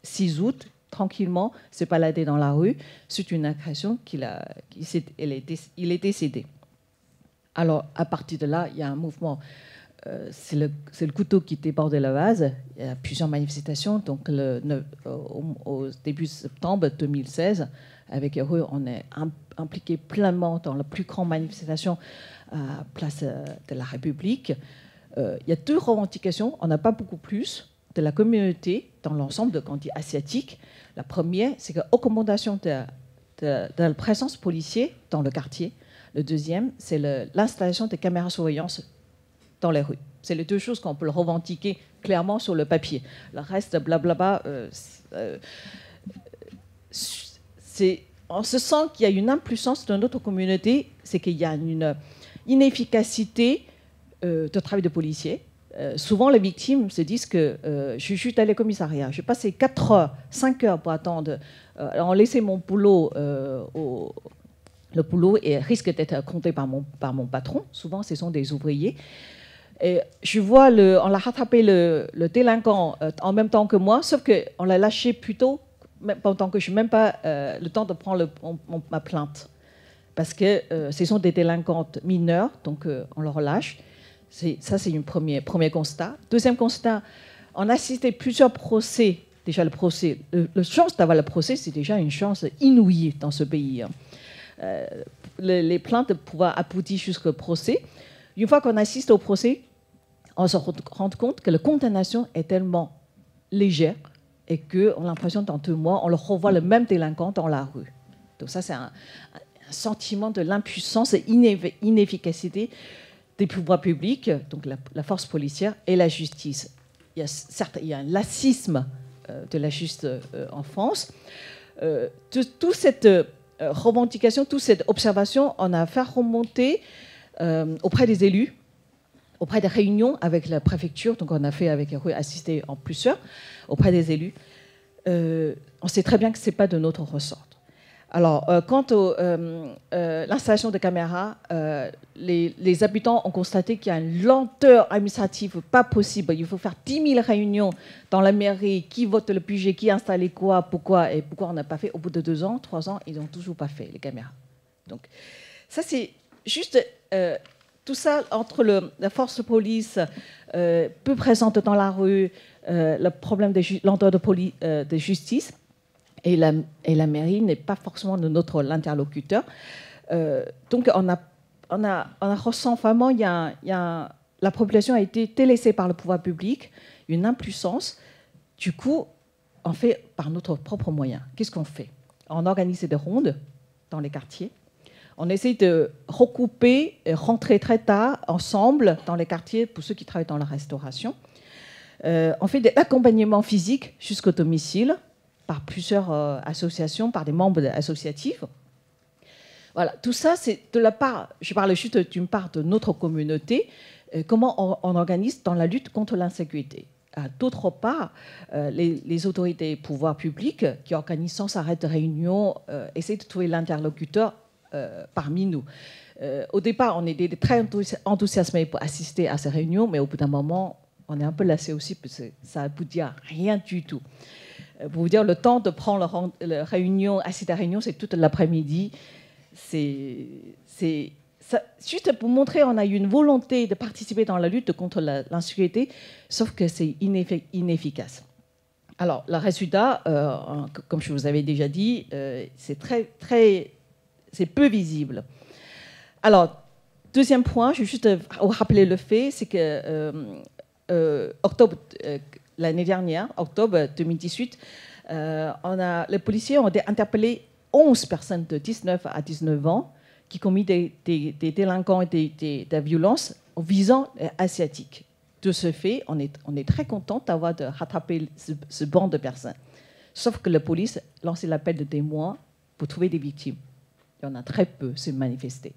Speaker 6: 6 août tranquillement se balader dans la rue suite à une agression il est décédé. Alors, à partir de là, il y a un mouvement. C'est le couteau qui déborde le vase. Il y a plusieurs manifestations. Donc, au début septembre 2016, avec Heureux, on est impliqué pleinement dans la plus grande manifestation à Place de la République. Il y a 2 revendications, on n'a pas beaucoup plus, de la communauté dans l'ensemble de Gandhi asiatique. La première, c'est l'augmentation de la présence policière dans le quartier. Le deuxième, c'est l'installation des caméras de surveillance dans les rues. C'est les 2 choses qu'on peut revendiquer clairement sur le papier. Le reste, blablabla, on se sent qu'il y a une impuissance de notre communauté, c'est qu'il y a une inefficacité de travail de policiers. Souvent, les victimes se disent que je suis allé au commissariat, j'ai passé 4 heures, 5 heures pour attendre, on laissait mon boulot, le boulot et risque d'être compté par mon patron. Souvent, ce sont des ouvriers. Et je vois, on l'a rattrapé le délinquant en même temps que moi, sauf qu'on l'a lâché plus tôt, pendant que je n'ai même pas le temps de prendre ma plainte. Parce que ce sont des délinquantes mineures, donc on leur lâche. Ça, c'est un premier constat. Deuxième constat, on a assisté à plusieurs procès. Déjà, le procès, la chance d'avoir le procès, c'est déjà une chance inouïe dans ce pays. Les plaintes pouvoir aboutir jusqu'au procès. Une fois qu'on assiste au procès, on se rend compte que la condamnation est tellement légère et qu'on a l'impression, dans 2 mois, on le revoit le même délinquant dans la rue. Donc ça, c'est un sentiment de l'impuissance et inefficacité des pouvoirs publics, donc la force policière et la justice. Certes, il y a un laxisme de la justice en France. Toute cette revendication, toute cette observation, on a fait remonter auprès des élus, auprès des réunions avec la préfecture, donc on a fait avec assister en plusieurs, auprès des élus. On sait très bien que ce n'est pas de notre ressort. Alors, quant à l'installation de caméras, les habitants ont constaté qu'il y a une lenteur administrative pas possible. Il faut faire 10 000 réunions dans la mairie, qui vote le budget, qui installe quoi, pourquoi, et pourquoi on n'a pas fait. Au bout de 2 ans, 3 ans, ils n'ont toujours pas fait, les caméras. Donc, ça, c'est juste tout ça entre la force de police peu présente dans la rue, le problème de lenteur de justice, et la mairie n'est pas forcément l'interlocuteur. Donc on ressent vraiment, la population a été délaissée par le pouvoir public, une impuissance. Du coup, on fait par notre propre moyen. Qu'est-ce qu'on fait? On organise des rondes dans les quartiers. On essaie de recouper et rentrer très tard ensemble dans les quartiers pour ceux qui travaillent dans la restauration. On fait des accompagnements physiques jusqu'au domicile par plusieurs associations, par des membres associatifs. Voilà, tout ça, c'est de la part, je parle juste d'une part de notre communauté, comment on organise dans la lutte contre l'insécurité. D'autre part, les autorités pouvoirs publics qui organisent sans arrêt de réunions essaient de trouver l'interlocuteur parmi nous. Au départ, on était très enthousiasmés pour assister à ces réunions, mais au bout d'un moment, on est un peu lassé aussi parce que ça aboutit à rien du tout. Pour vous dire, le temps de prendre la réunion, assister à la réunion, c'est toute l'après-midi. Juste pour montrer, on a eu une volonté de participer dans la lutte contre l'insécurité, sauf que c'est inefficace. Alors, le résultat, comme je vous avais déjà dit, c'est c'est peu visible. Alors, deuxième point, je vais juste vous rappeler le fait, c'est que octobre l'année dernière, octobre 2018, les policiers ont interpellé 11 personnes de 19 à 19 ans qui ont commis des délinquants et des violences visant asiatiques. De ce fait, on est très content d'avoir rattrapé ce banc de personnes. Sauf que la police lançait l'appel de témoins pour trouver des victimes. Il y en a très peu se manifester.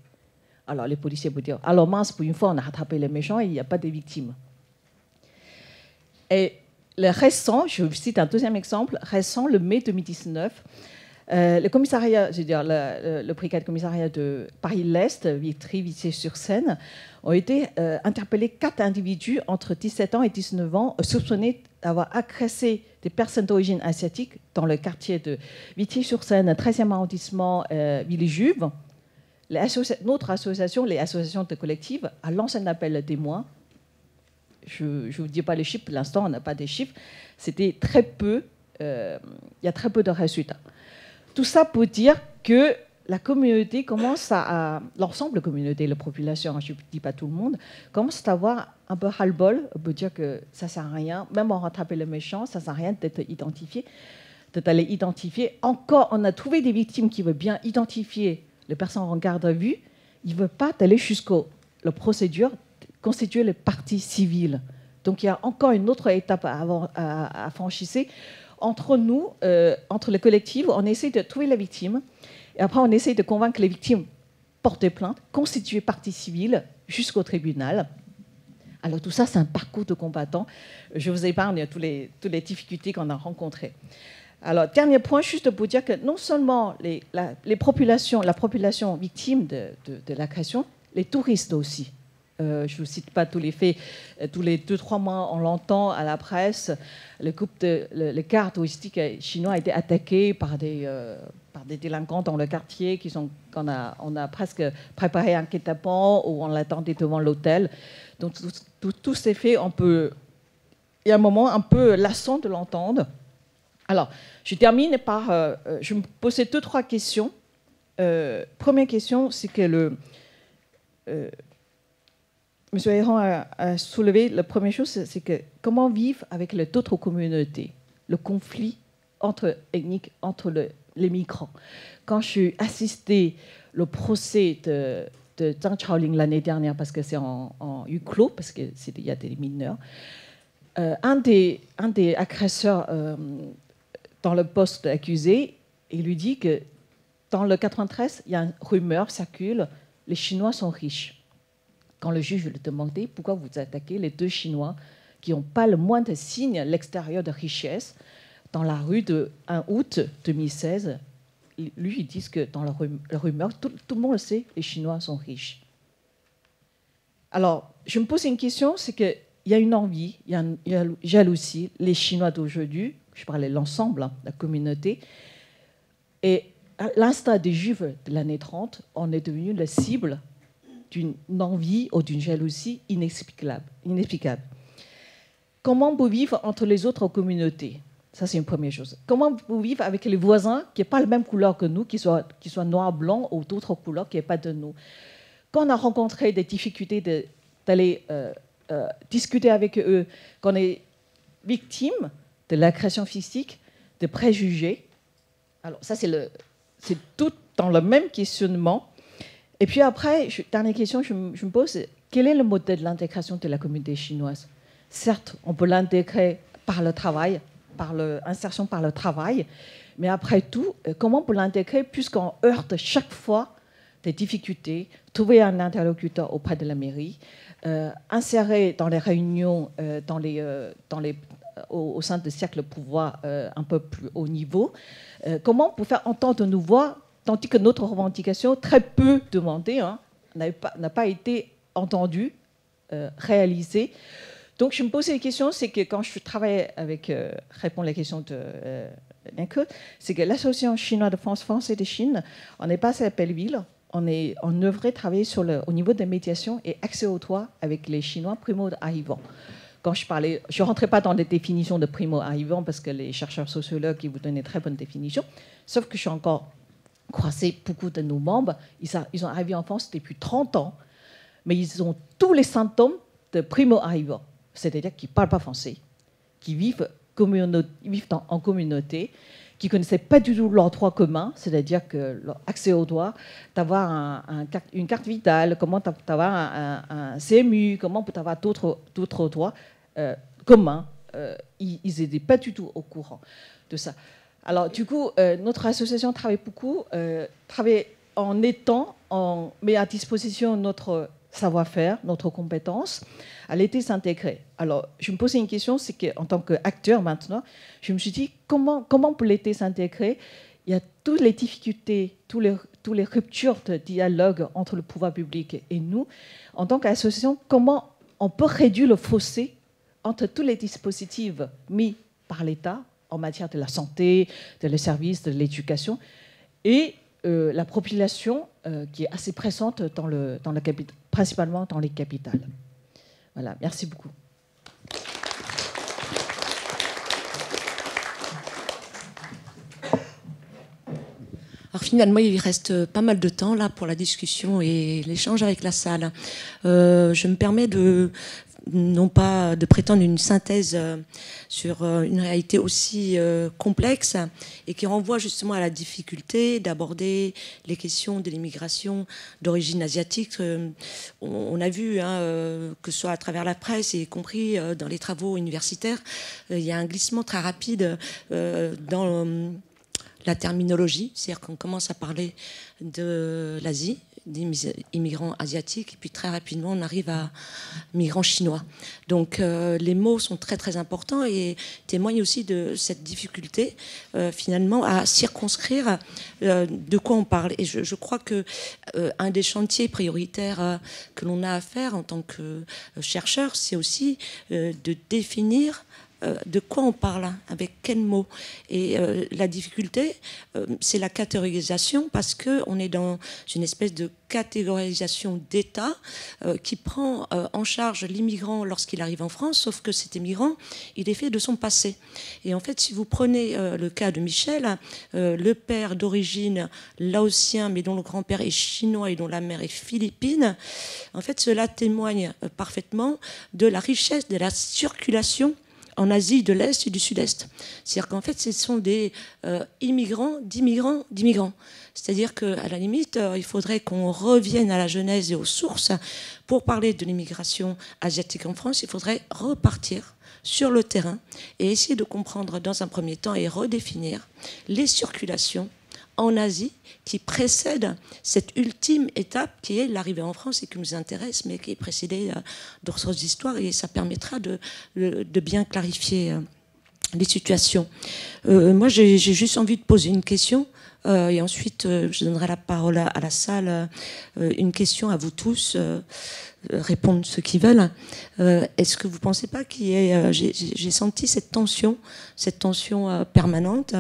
Speaker 6: Alors les policiers vont dire, alors mince, pour une fois, on a rattrapé les méchants et il n'y a pas de victimes. Et le récent, je cite un deuxième exemple, récent, le mai 2019, le commissariat, je veux dire, le brigade commissariat de Paris-L'Est, Vitry, Vitry-sur-Seine, ont été interpellés 4 individus entre 17 ans et 19 ans soupçonnés d'avoir agressé des personnes d'origine asiatique dans le quartier de Vitry-sur-Seine, 13e arrondissement, Villejuve. Notre association, les associations de collectives, a lancé un appel à témoins. Je ne vous dis pas les chiffres, pour l'instant, on n'a pas des chiffres. C'était très peu, il y a très peu de résultats. Tout ça pour dire que la communauté commence à l'ensemble de la communauté, la population, je ne dis pas tout le monde, commence à avoir un peu ras-le-bol, on peut dire que ça ne sert à rien, même en rattraper le méchant, ça ne sert à rien d'être identifié, d'aller identifier. Encore, on a trouvé des victimes qui veulent bien identifier les personnes en garde à vue, ils ne veulent pas aller jusqu'à la procédure, constituer les parties civiles. Donc il y a encore une autre étape à franchir. Entre nous, entre les collectifs, on essaie de trouver la victime, et après on essaie de convaincre les victimes porter plainte, constituer partie civile jusqu'au tribunal. Alors tout ça, c'est un parcours de combattant. Je vous épargne toutes les difficultés qu'on a rencontrées. Alors, dernier point, juste pour dire que non seulement la population victime de l'agression, les touristes aussi. Je ne vous cite pas tous les faits. Tous les 2-3 mois, on l'entend à la presse. Le quart touristique chinois a été attaqué par des délinquants dans le quartier. On a presque préparé un guet-apens où on l'attendait devant l'hôtel. Donc, tous ces faits, il y a un moment un peu lassant de l'entendre. Alors, je termine par... je me posais 2-3 questions. Première question, c'est que M. Héran a soulevé, la première chose, c'est que comment vivre avec d'autres communautés, le conflit ethnique entre les migrants. Quand je suis assisté au procès de Zhang Chaoling l'année dernière, parce que c'est en huis clos, parce qu'il y a des mineurs, un des agresseurs dans le poste accusé, il lui dit que dans le 93, il y a une rumeur circule, les Chinois sont riches. Quand le juge lui demandait pourquoi vous attaquez les 2 Chinois qui n'ont pas le moindre signe à l'extérieur de richesse, dans la rue de 1 août 2016, lui, ils disent que dans la rumeur, tout le monde le sait, les Chinois sont riches. Alors, je me pose une question, c'est qu'il y a une envie, il y a une jalousie, les Chinois d'aujourd'hui, je parlais de l'ensemble de la communauté, et à l'instar des Juifs de l'année 30, on est devenu la cible d'une envie ou d'une jalousie inexplicable. Comment vous vivre entre les autres communautés? Ça, c'est une première chose. Comment vous vivre avec les voisins qui n'ont pas la même couleur que nous, qui soient noirs, blancs ou d'autres couleurs qui n'ont pas de nous? Quand on a rencontré des difficultés d'aller discuter avec eux, quand on est victime de l'agression physique, de préjugés, alors ça, c'est tout dans le même questionnement. Et puis après, dernière question, je me pose, quel est le modèle de l'intégration de la communauté chinoise? Certes, on peut l'intégrer par le travail, par l'insertion par le travail, mais après tout, comment on peut l'intégrer puisqu'on heurte chaque fois des difficultés, trouver un interlocuteur auprès de la mairie, insérer dans les réunions, au sein de cercles de pouvoir un peu plus haut niveau, comment on peut faire entendre nos voix, tandis que notre revendication, très peu demandée, n'a pas été entendue, réalisée. Donc je me posais des questions, c'est que quand je travaille avec, répondre à la question de Nienke, c'est que l'Association chinoise de France et de Chine, on est passé à Belleville, on œuvrait travailler au niveau des médiations et accès au toit avec les Chinois primo-arrivants. Quand je ne rentrais pas dans des définitions de primo-arrivants parce que les chercheurs sociologues ils vous donnaient très bonnes définitions, sauf que je suis encore croisé beaucoup de nos membres, ils sont arrivés en France depuis 30 ans, mais ils ont tous les symptômes de primo-arrivants, c'est-à-dire qu'ils ne parlent pas français, qui vivent en communauté, qui ne connaissaient pas du tout leurs droits communs, c'est-à-dire que l'accès aux droits, d'avoir une carte vitale, comment d'avoir un CMU, comment peut avoir d'autres droits communs, ils n'étaient pas du tout au courant de ça. Alors, du coup, notre association travaille beaucoup, met à disposition notre savoir-faire, notre compétence, elle était s'intégrer. Alors, je me posais une question, c'est qu'en tant qu'acteur maintenant, je me suis dit, comment pour l'été s'intégrer? Il y a toutes les difficultés, toutes les ruptures de dialogue entre le pouvoir public et nous. En tant qu'association, comment on peut réduire le fossé entre tous les dispositifs mis par l'État en matière de la santé, de les services, de l'éducation, et la population qui est assez pressante principalement dans les capitales. Voilà, merci beaucoup.
Speaker 1: Alors finalement, il reste pas mal de temps là pour la discussion et l'échange avec la salle. Je me permets non pas de prétendre une synthèse sur une réalité aussi complexe et qui renvoie justement à la difficulté d'aborder les questions de l'immigration d'origine asiatique. On a vu, que ce soit à travers la presse et y compris dans les travaux universitaires, il y a un glissement très rapide dans la terminologie, c'est-à-dire qu'on commence à parler de l'Asie, d'immigrants asiatiques, et puis très rapidement on arrive à migrants chinois. Donc les mots sont très très importants et témoignent aussi de cette difficulté finalement à circonscrire de quoi on parle. Et je crois que un des chantiers prioritaires que l'on a à faire en tant que chercheur, c'est aussi de définir de quoi on parle, avec quels mots. Et la difficulté, c'est la catégorisation, parce qu'on est dans une espèce de catégorisation d'État qui prend en charge l'immigrant lorsqu'il arrive en France, sauf que cet immigrant, il est fait de son passé. Et en fait, si vous prenez le cas de Michel, le père d'origine laotien, mais dont le grand-père est chinois et dont la mère est philippine, en fait, cela témoigne parfaitement de la richesse de la circulation en Asie de l'Est et du Sud-Est. C'est-à-dire qu'en fait, ce sont des immigrants, d'immigrants. C'est-à-dire qu'à la limite, il faudrait qu'on revienne à la genèse et aux sources. Pour parler de l'immigration asiatique en France, il faudrait repartir sur le terrain et essayer de comprendre dans un premier temps et redéfinir les circulations en Asie qui précède cette ultime étape qui est l'arrivée en France et qui nous intéresse, mais qui est précédée d'autres histoires, et ça permettra de bien clarifier les situations. Moi, j'ai juste envie de poser une question, et ensuite je donnerai la parole à la salle. Une question à vous tous, répondre ceux qui veulent. Est-ce que vous ne pensez pas qu'il y ait... j'ai senti cette tension permanente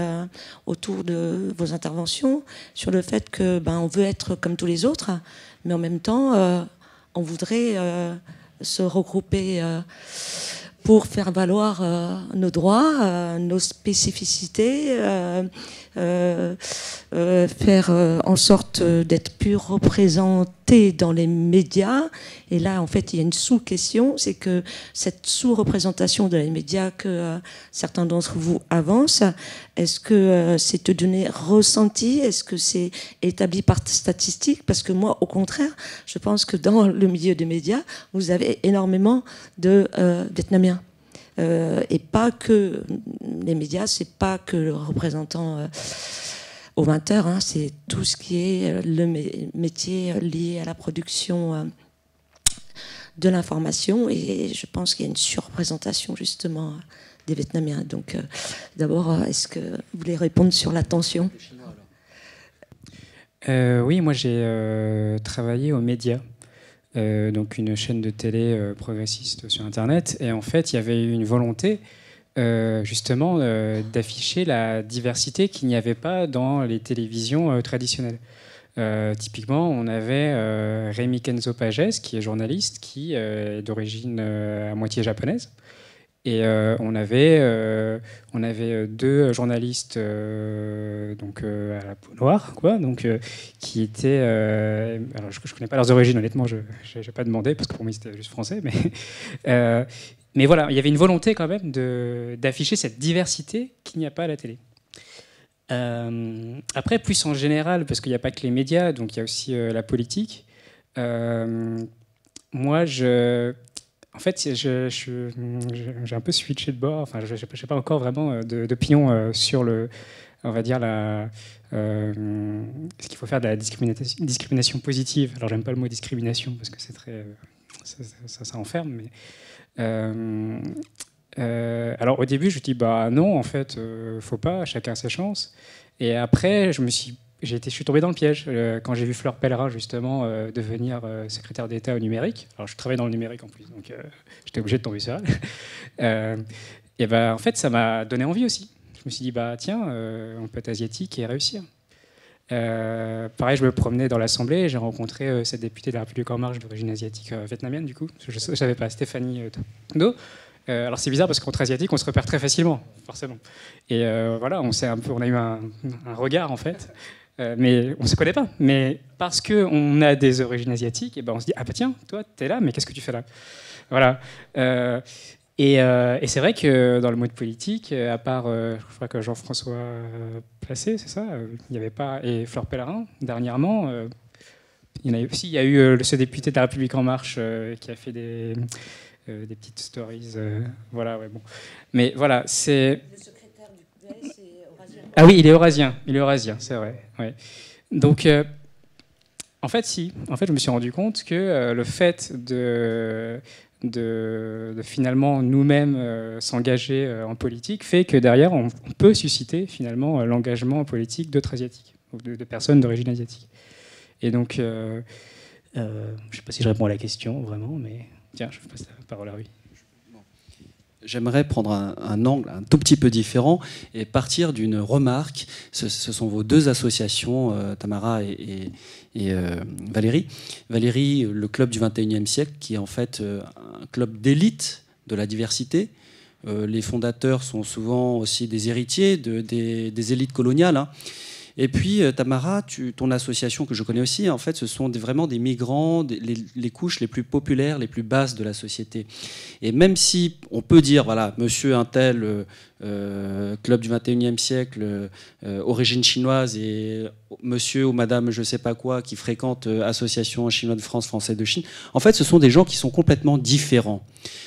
Speaker 1: autour de vos interventions, sur le fait que on veut être comme tous les autres, mais en même temps, on voudrait se regrouper pour faire valoir nos droits, nos spécificités, faire en sorte d'être plus représentés dans les médias. Et là, en fait, il y a une sous-question, c'est que cette sous-représentation dans les médias que certains d'entre vous avancent, est-ce que c'est de données ressenties? Est-ce que c'est établi par statistiques? Parce que moi, au contraire, je pense que dans le milieu des médias, vous avez énormément de Vietnamiens. Et pas que les médias, c'est pas que le représentant aux 20h, c'est tout ce qui est le métier lié à la production de l'information, et je pense qu'il y a une surreprésentation justement des Vietnamiens. Donc d'abord, est-ce que vous voulez répondre sur la tension?
Speaker 4: Oui, moi j'ai travaillé aux médias. Donc une chaîne de télé progressiste sur Internet. Et en fait, il y avait une volonté justement d'afficher la diversité qu'il n'y avait pas dans les télévisions traditionnelles. Typiquement, on avait Rémi Kenzo Pages, qui est journaliste, qui est d'origine à moitié japonaise. Et on avait deux journalistes donc à la peau noire, quoi, donc qui étaient. Alors je connais pas leurs origines, honnêtement, je n'ai pas demandé parce que pour moi c'était juste français, mais voilà, il y avait une volonté quand même d'afficher cette diversité qu'il n'y a pas à la télé. Après, plus en général, parce qu'il n'y a pas que les médias, donc il y a aussi la politique. Moi, en fait, j'ai un peu switché de bord. Enfin, je n'ai pas encore vraiment d'opinion sur on va dire ce qu'il faut faire de la discrimination positive. Alors, j'aime pas le mot discrimination parce que c'est très, ça enferme. Mais alors, au début, je dis non, en fait, faut pas. Chacun ses chances. Et après, je me suis je suis tombé dans le piège quand j'ai vu Fleur Pellerin justement devenir secrétaire d'État au numérique. Alors je travaille dans le numérique en plus, donc j'étais obligé de tomber sur elle. Et ben en fait ça m'a donné envie aussi. Je me suis dit bah tiens, on peut être asiatique et réussir. Pareil, je me promenais dans l'Assemblée et j'ai rencontré cette députée de la République En Marche d'origine asiatique vietnamienne du coup. Je ne savais pas, Stéphanie Do. Alors c'est bizarre parce qu'entre asiatiques on se repère très facilement, forcément. Et voilà, on a eu un regard en fait. Mais on ne se connaît pas. Mais parce qu'on a des origines asiatiques, et ben on se dit ah bah tiens, toi t'es là, mais qu'est-ce que tu fais là? Voilà. Et c'est vrai que dans le mode politique, à part, je crois que Jean-François Placé, c'est ça, il n'y avait pas, et Fleur Pellerin dernièrement. Il y a eu ce député de la République En Marche qui a fait des petites stories. Voilà, ouais, bon. Mais voilà, c'est. Le secrétaire du PS est eurasien. Ah oui, il est eurasien, c'est vrai. Ouais. Donc, en fait, je me suis rendu compte que le fait de finalement nous-mêmes s'engager en politique fait que derrière, on peut susciter finalement l'engagement politique d'autres Asiatiques, de personnes d'origine asiatique. Et donc, je ne sais pas si je réponds à la question vraiment, mais tiens, je passe la parole à Rui.
Speaker 3: J'aimerais prendre un angle un tout petit peu différent et partir d'une remarque. Ce sont vos deux associations, Tamara et Valérie. Valérie, le club du 21e siècle, qui est en fait un club d'élite de la diversité. Les fondateurs sont souvent aussi des héritiers des élites coloniales, hein. Et puis, Tamara, ton association que je connais aussi, en fait, ce sont vraiment des migrants, les couches les plus populaires, les plus basses de la société. Et même si on peut dire, voilà, monsieur un tel, club du 21e siècle, origine chinoise, et monsieur ou madame je sais pas quoi, qui fréquente association chinoise de France, français de Chine, en fait, ce sont des gens qui sont complètement différents.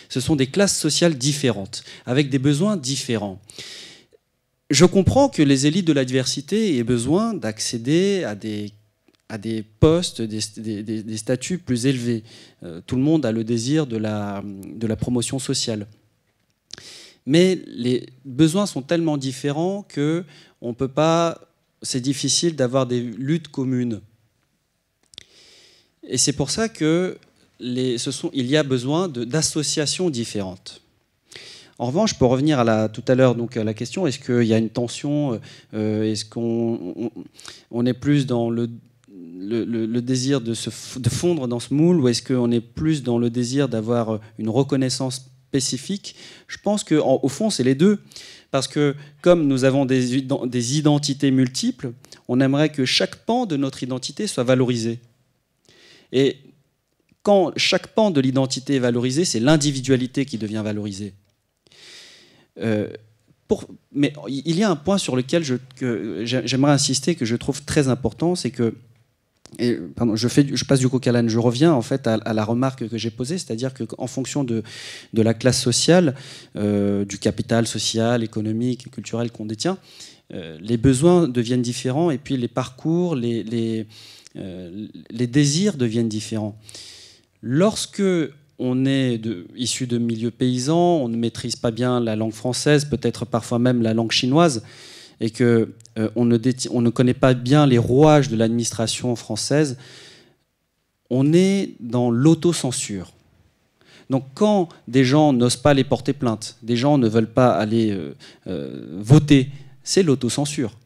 Speaker 3: Ce sont des classes sociales différentes, avec des besoins différents. Je comprends que les élites de la diversité aient besoin d'accéder à des postes, des statuts plus élevés. Tout le monde a le désir de la promotion sociale. Mais les besoins sont tellement différents que on peut pas. C'est difficile d'avoir des luttes communes. Et c'est pour ça que il y a besoin d'associations différentes. En revanche, pour revenir tout à l'heure donc à la question, est-ce qu'il y a une tension, est-ce qu'on est plus dans le désir de fondre dans ce moule, ou est-ce qu'on est plus dans le désir d'avoir une reconnaissance spécifique? Je pense qu'au fond, c'est les deux. Parce que comme nous avons des identités multiples, on aimerait que chaque pan de notre identité soit valorisé. Et quand chaque pan de l'identité est valorisé, c'est l'individualité qui devient valorisée. Mais il y a un point sur lequel j'aimerais insister, que je trouve très important, c'est que, je passe du coq à l'âne, je reviens en fait à la remarque que j'ai posée, c'est-à-dire qu'en fonction de la classe sociale, du capital social, économique, culturel qu'on détient, les besoins deviennent différents, et puis les parcours, les désirs deviennent différents. Lorsque on est issu de milieux paysans, on ne maîtrise pas bien la langue française, peut-être parfois même la langue chinoise, et qu'on ne connaît pas bien les rouages de l'administration française, on est dans l'autocensure. Donc quand des gens n'osent pas aller porter plainte, des gens ne veulent pas aller voter, c'est l'autocensure.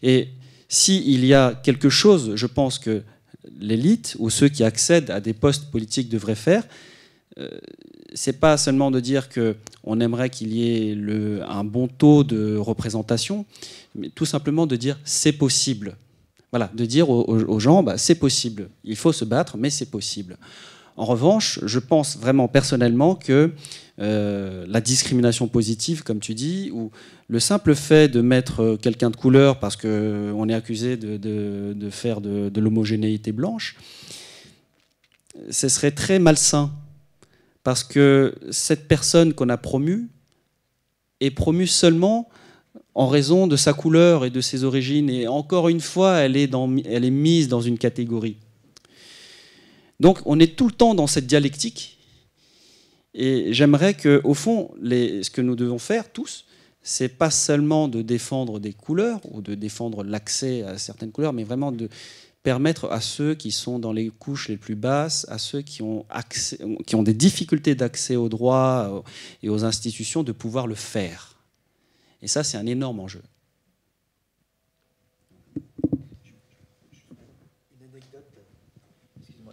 Speaker 3: Et s'il y a quelque chose, je pense que l'élite ou ceux qui accèdent à des postes politiques devraient faire, c'est pas seulement de dire qu'on aimerait qu'il y ait un bon taux de représentation, mais tout simplement de dire c'est possible. Voilà, de dire aux gens bah, c'est possible, il faut se battre, mais c'est possible. En revanche, je pense vraiment personnellement que la discrimination positive, comme tu dis, ou le simple fait de mettre quelqu'un de couleur parce qu'on est accusé de faire de l'homogénéité blanche, ce serait très malsain. Parce que cette personne qu'on a promue est promue seulement en raison de sa couleur et de ses origines. Et encore une fois, elle est mise dans une catégorie. Donc on est tout le temps dans cette dialectique. Et j'aimerais qu'au fond, ce que nous devons faire tous, c'est pas seulement de défendre des couleurs ou de défendre l'accès à certaines couleurs, mais vraiment de permettre à ceux qui sont dans les couches les plus basses, à ceux qui ont des difficultés d'accès aux droits et aux institutions, de pouvoir le faire. Et ça, c'est un énorme enjeu.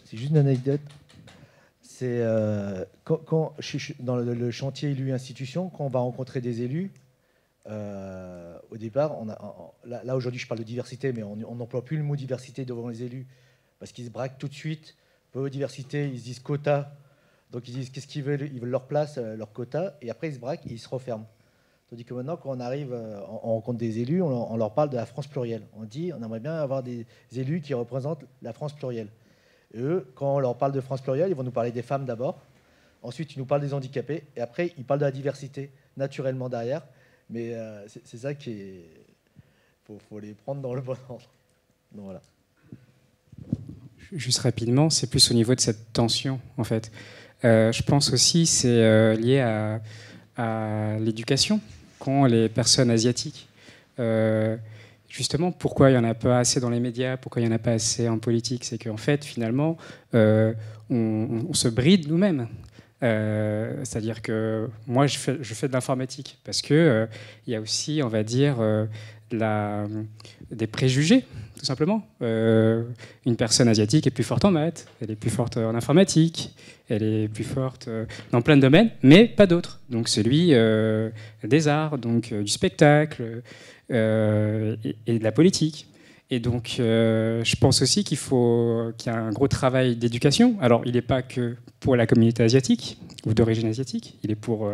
Speaker 5: C'est juste une anecdote. C'est quand je suis dans le chantier élu institution, quand on va rencontrer des élus, au départ, là aujourd'hui je parle de diversité, mais on n'emploie plus le mot diversité devant les élus, parce qu'ils se braquent tout de suite. Pour diversité, ils se disent quota, donc ils disent qu'est-ce qu'ils veulent, ils veulent leur place, leur quota, et après ils se braquent et ils se referment. Tandis que maintenant, quand on arrive, on rencontre des élus, on leur parle de la France plurielle. On dit on aimerait bien avoir des élus qui représentent la France plurielle. Et eux, quand on leur parle de France plurielle, ils vont nous parler des femmes d'abord, ensuite ils nous parlent des handicapés, et après ils parlent de la diversité naturellement derrière. Mais c'est ça qui est... faut les prendre dans le bon ordre. Donc voilà.
Speaker 4: Juste rapidement, c'est plus au niveau de cette tension, en fait. Je pense aussi que c'est lié à l'éducation qu'ont les personnes asiatiques. Justement, pourquoi il n'y en a pas assez dans les médias, pourquoi il n'y en a pas assez en politique, c'est qu'en fait, finalement, on se bride nous-mêmes. C'est-à-dire que moi, je fais de l'informatique parce que il y a aussi, on va dire, des préjugés, tout simplement. Une personne asiatique est plus forte en maths, elle est plus forte en informatique, elle est plus forte dans plein de domaines, mais pas d'autres. Donc celui des arts, donc du spectacle et de la politique. Et donc, je pense aussi qu'il y a un gros travail d'éducation. Alors, il n'est pas que pour la communauté asiatique ou d'origine asiatique, il est pour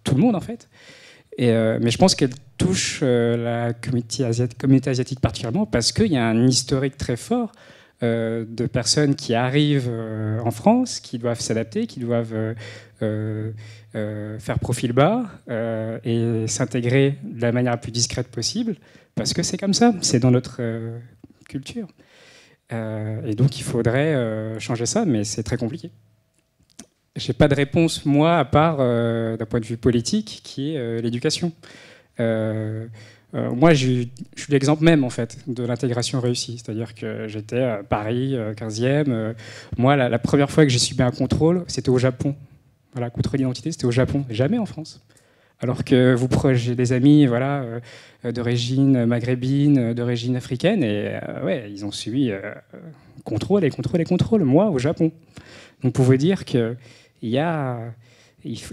Speaker 4: tout le monde, en fait. Mais je pense qu'elle touche la communauté asiatique particulièrement parce qu'il y a un historique très fort de personnes qui arrivent en France, qui doivent s'adapter, qui doivent faire profil bas et s'intégrer de la manière la plus discrète possible. Parce que c'est comme ça, c'est dans notre culture. Et donc il faudrait changer ça, mais c'est très compliqué. Je n'ai pas de réponse, moi, à part d'un point de vue politique, qui est l'éducation. Moi, je suis l'exemple même, en fait, de l'intégration réussie. C'est-à-dire que j'étais à Paris, 15e. Moi, la première fois que j'ai subi un contrôle, c'était au Japon. Voilà, contrôle d'identité, c'était au Japon, jamais en France. Alors que j'ai des amis d'origine maghrébine, d'origine africaine, et ouais, ils ont subi contrôle et contrôle et contrôle, moi, au Japon. Donc pour vous dire qu'il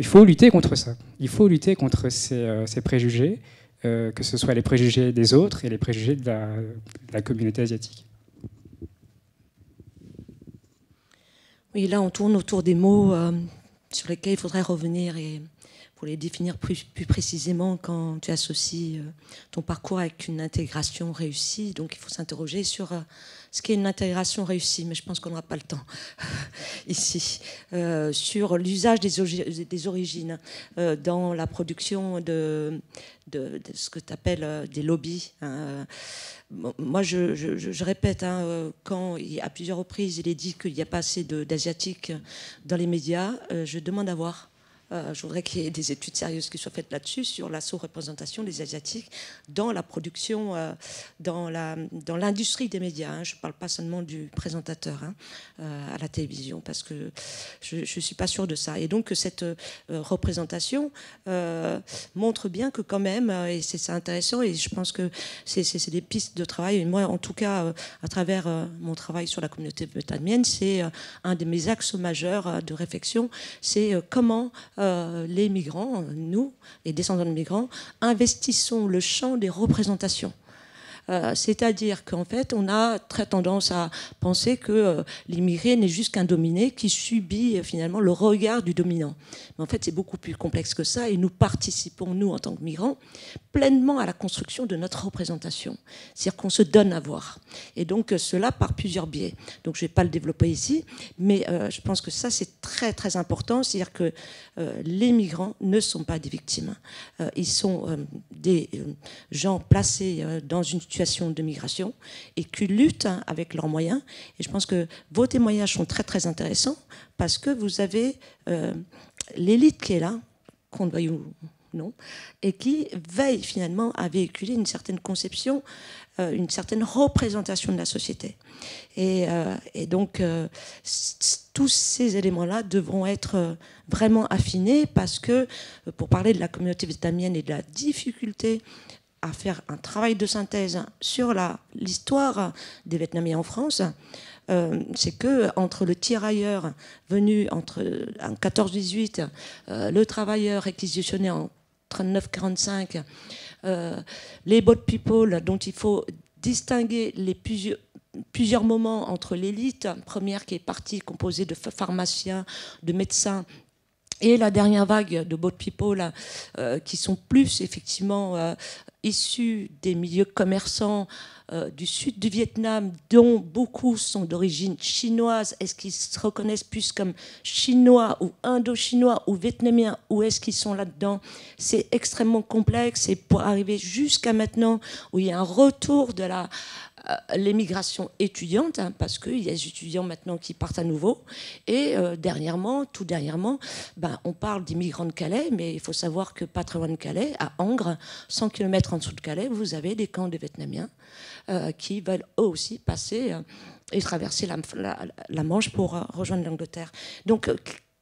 Speaker 4: faut lutter contre ça. Il faut lutter contre ces préjugés, que ce soit les préjugés des autres et les préjugés de la communauté asiatique.
Speaker 1: Oui, là, on tourne autour des mots sur lesquels il faudrait revenir et pour les définir plus précisément quand tu associes ton parcours avec une intégration réussie. Donc il faut s'interroger sur ce qu'est une intégration réussie, mais je pense qu'on n'aura pas le temps ici. Sur l'usage des origines dans la production de ce que tu appelles des lobbies. Moi, je répète, quand à plusieurs reprises il est dit qu'il n'y a pas assez d'Asiatiques dans les médias, je demande à voir. Je voudrais qu'il y ait des études sérieuses qui soient faites là-dessus, sur la sous-représentation des Asiatiques dans la production, dans l'industrie des médias. Je ne parle pas seulement du présentateur à la télévision, parce que je ne suis pas sûre de ça. Et donc, cette représentation montre bien que quand même, et c'est intéressant, et je pense que c'est des pistes de travail. Et moi, en tout cas, à travers mon travail sur la communauté vietnamienne, c'est un de mes axes majeurs de réflexion, c'est comment les migrants, nous, les descendants de migrants, investissons le champ des représentations. C'est-à-dire qu'en fait, on a très tendance à penser que l'immigré n'est juste qu'un dominé qui subit finalement le regard du dominant. Mais en fait, c'est beaucoup plus complexe que ça et nous participons, nous, en tant que migrants, pleinement à la construction de notre représentation. C'est-à-dire qu'on se donne à voir. Et donc, cela par plusieurs biais. Donc, je ne vais pas le développer ici, mais je pense que ça, c'est très, très important. C'est-à-dire que les migrants ne sont pas des victimes. Ils sont des gens placés dans une situation de migration et qui luttent avec leurs moyens. Et je pense que vos témoignages sont très, très intéressants parce que vous avez l'élite qui est là, qu'on le veuille ou non, et qui veille finalement à véhiculer une certaine conception, une certaine représentation de la société. Et donc, tous ces éléments-là devront être vraiment affinés parce que, pour parler de la communauté vietnamienne et de la difficulté à faire un travail de synthèse sur l'histoire des Vietnamiens en France, c'est que entre le tirailleur venu en 14-18, le travailleur réquisitionné en 39-45, les boat people dont il faut distinguer les plusieurs moments entre l'élite première qui est partie composée de pharmaciens, de médecins, et la dernière vague de boat people qui sont plus effectivement issus des milieux commerçants du sud du Vietnam, dont beaucoup sont d'origine chinoise. Est-ce qu'ils se reconnaissent plus comme chinois ou indo-chinois ou vietnamiens? Où est-ce qu'ils sont là-dedans? C'est extrêmement complexe, et pour arriver jusqu'à maintenant où il y a un retour de l'émigration étudiante, parce qu'il y a des étudiants maintenant qui partent à nouveau. Et tout dernièrement, on parle d'immigrants de Calais, mais il faut savoir que pas très loin de Calais, à Angres, 100 km en dessous de Calais, vous avez des camps de Vietnamiens qui veulent eux aussi passer et traverser la Manche pour rejoindre l'Angleterre. Donc,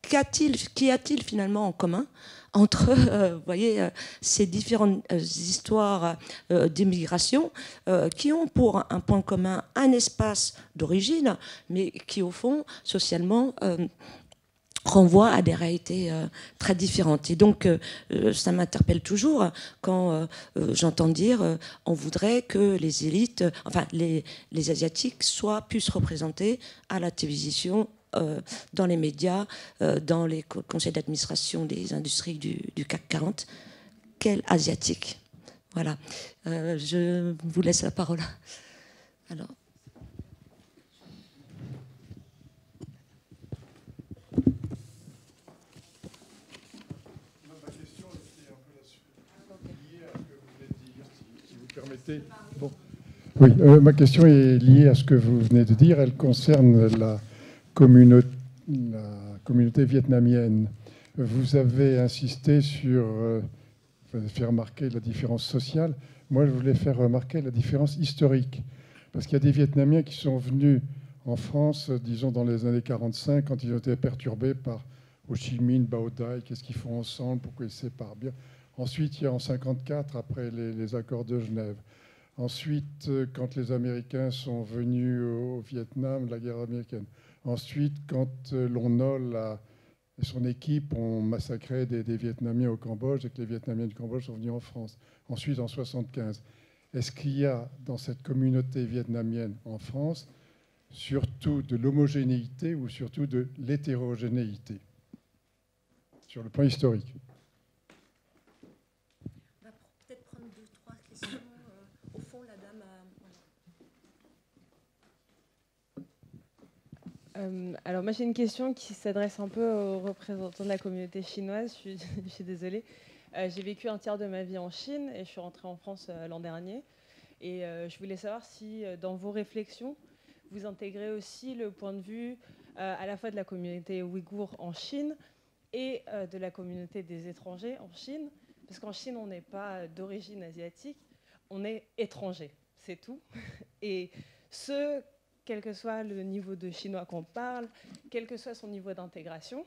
Speaker 1: qu'y a-t-il finalement en commun entre ces différentes histoires d'immigration qui ont pour un point commun un espace d'origine, mais qui, au fond, socialement, renvoient à des réalités très différentes. Et donc, ça m'interpelle toujours quand j'entends dire on voudrait que les élites, enfin les Asiatiques, puissent représenter à la télévision, dans les médias, dans les conseils d'administration des industries du CAC 40. Quel asiatique? Voilà. Je vous laisse la parole. Alors.
Speaker 7: Ma question était un peu liée à ce que vous venez de dire, si vous permettez. Bon. Oui, ma question est liée à ce que vous venez de dire. Elle concerne la communauté vietnamienne. Vous avez insisté sur faire remarquer la différence sociale. Moi, je voulais faire remarquer la différence historique. Parce qu'il y a des Vietnamiens qui sont venus en France, disons, dans les années 45, quand ils ont été perturbés par Ho Chi Minh, Bao Dai, qu'est-ce qu'ils font ensemble, pourquoi ils se séparent bien. Ensuite, il y a en 54, après les accords de Genève. Ensuite, quand les Américains sont venus au Vietnam, la guerre américaine. Ensuite, quand Lon Nol et son équipe ont massacré des Vietnamiens au Cambodge et que les Vietnamiens du Cambodge sont venus en France. Ensuite, en 75. Est-ce qu'il y a dans cette communauté vietnamienne en France surtout de l'homogénéité ou surtout de l'hétérogénéité sur le plan historique?
Speaker 1: On va peut-être prendre 2-3 questions. Au fond, la dame
Speaker 8: Alors moi j'ai une question qui s'adresse un peu aux représentants de la communauté chinoise. Je suis désolée. J'ai vécu un tiers de ma vie en Chine et je suis rentrée en France l'an dernier. Et je voulais savoir si dans vos réflexions, vous intégrez aussi le point de vue à la fois de la communauté ouïghour en Chine et de la communauté des étrangers en Chine. Parce qu'en Chine, on n'est pas d'origine asiatique, on est étranger, c'est tout. Et quel que soit le niveau de chinois qu'on parle, quel que soit son niveau d'intégration.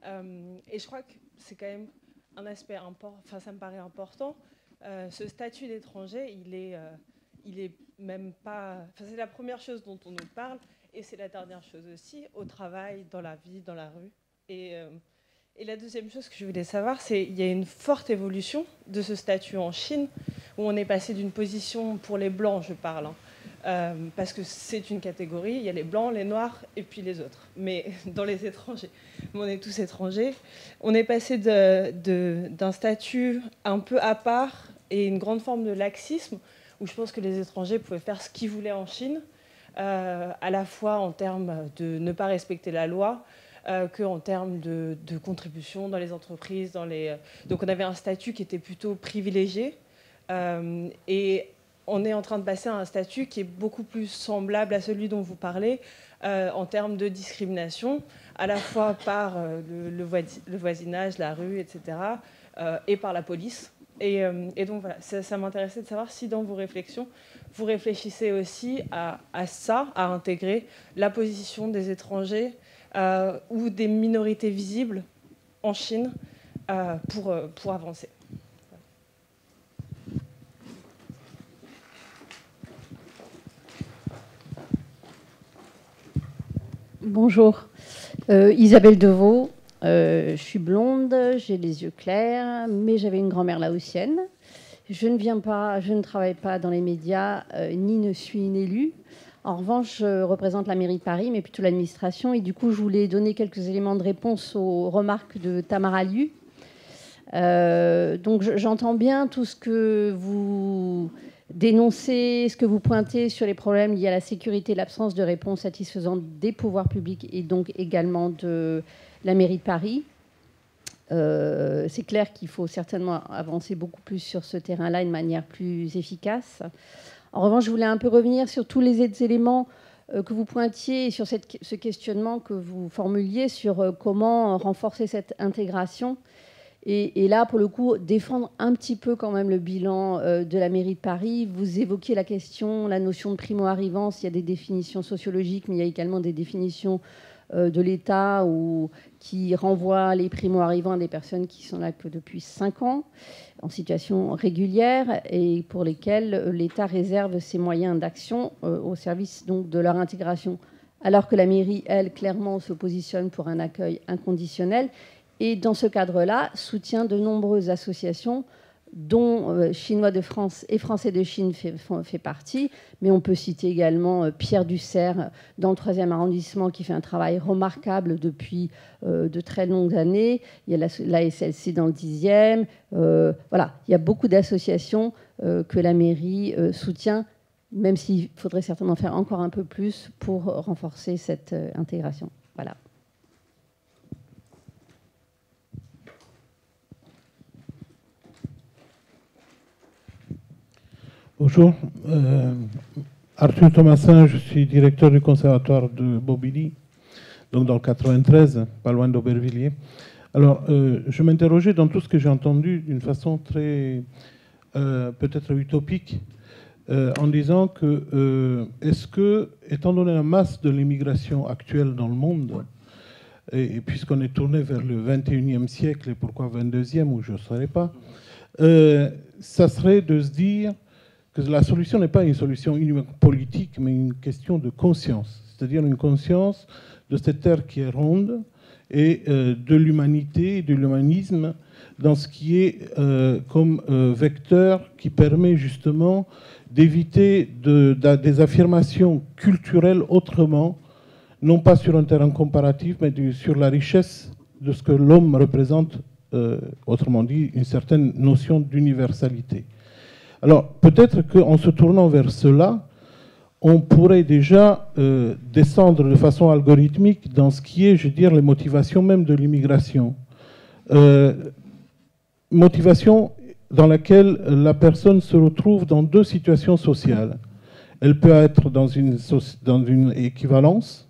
Speaker 8: Et je crois que c'est quand même un aspect important, enfin ça me paraît important. Ce statut d'étranger, il est même pas... Enfin, c'est la première chose dont on nous parle, et c'est la dernière chose aussi, au travail, dans la vie, dans la rue. Et la deuxième chose que je voulais savoir, c'est qu'il y a une forte évolution de ce statut en Chine, où on est passé d'une position, pour les Blancs, je parle, parce que c'est une catégorie, il y a les Blancs, les Noirs, et puis les autres. Mais dans les étrangers, on est tous étrangers. On est passé d'un statut un peu à part et une grande forme de laxisme, où je pense que les étrangers pouvaient faire ce qu'ils voulaient en Chine, à la fois en termes de ne pas respecter la loi, qu'en termes de contribution dans les entreprises. Donc on avait un statut qui était plutôt privilégié. Et on est en train de passer à un statut qui est beaucoup plus semblable à celui dont vous parlez, en termes de discrimination, à la fois par le voisinage, la rue, etc., et par la police. Et donc voilà, ça m'intéressait de savoir si dans vos réflexions, vous réfléchissez aussi à ça, à intégrer la position des étrangers ou des minorités visibles en Chine pour avancer.
Speaker 9: Bonjour, Isabelle Deveau. Je suis blonde, j'ai les yeux clairs, mais j'avais une grand-mère laotienne. Je ne travaille pas dans les médias, ni ne suis une élue. En revanche, je représente la mairie de Paris, mais plutôt l'administration. Et du coup, je voulais donner quelques éléments de réponse aux remarques de Tamara Liu. Donc, j'entends bien tout ce que vous dénoncez, ce que vous pointez sur les problèmes liés à la sécurité, l'absence de réponse satisfaisante des pouvoirs publics et donc également de la mairie de Paris. C'est clair qu'il faut certainement avancer beaucoup plus sur ce terrain-là de manière plus efficace. En revanche, je voulais un peu revenir sur tous les éléments que vous pointiez et sur ce questionnement que vous formuliez sur comment renforcer cette intégration. Et là, pour le coup, défendre un petit peu quand même le bilan de la mairie de Paris. Vous évoquiez la notion de primo-arrivance. Il y a des définitions sociologiques, mais il y a également des définitions de l'État qui renvoient les primo-arrivants à des personnes qui sont là que depuis 5 ans, en situation régulière, et pour lesquelles l'État réserve ses moyens d'action au service donc, de leur intégration. Alors que la mairie, elle, clairement se positionne pour un accueil inconditionnel. Et dans ce cadre-là, soutient de nombreuses associations, dont Chinois de France et Français de Chine fait partie. Mais on peut citer également Pierre Dussert dans le 3e arrondissement, qui fait un travail remarquable depuis de très longues années. Il y a la SLC dans le 10e. Voilà, il y a beaucoup d'associations que la mairie soutient, même s'il faudrait certainement faire encore un peu plus pour renforcer cette intégration. Voilà.
Speaker 10: Bonjour, Arthur Thomasin, je suis directeur du conservatoire de Bobigny, donc dans le 93, pas loin d'Aubervilliers. Alors, je m'interrogeais dans tout ce que j'ai entendu d'une façon très, peut-être utopique, en disant que, est-ce que, étant donné la masse de l'immigration actuelle dans le monde, et puisqu'on est tourné vers le 21e siècle, et pourquoi 22e, où je ne saurais pas, ça serait de se dire que la solution n'est pas une solution uniquement politique, mais une question de conscience. C'est-à-dire une conscience de cette terre qui est ronde et de l'humanité, de l'humanisme, dans ce qui est comme vecteur qui permet justement d'éviter des affirmations culturelles autrement, non pas sur un terrain comparatif, mais sur la richesse de ce que l'homme représente, autrement dit, une certaine notion d'universalité. Alors, peut-être qu'en se tournant vers cela, on pourrait déjà descendre de façon algorithmique dans ce qui est, je veux dire, les motivations même de l'immigration. Motivation dans laquelle la personne se retrouve dans 2 situations sociales. Elle peut être dans une équivalence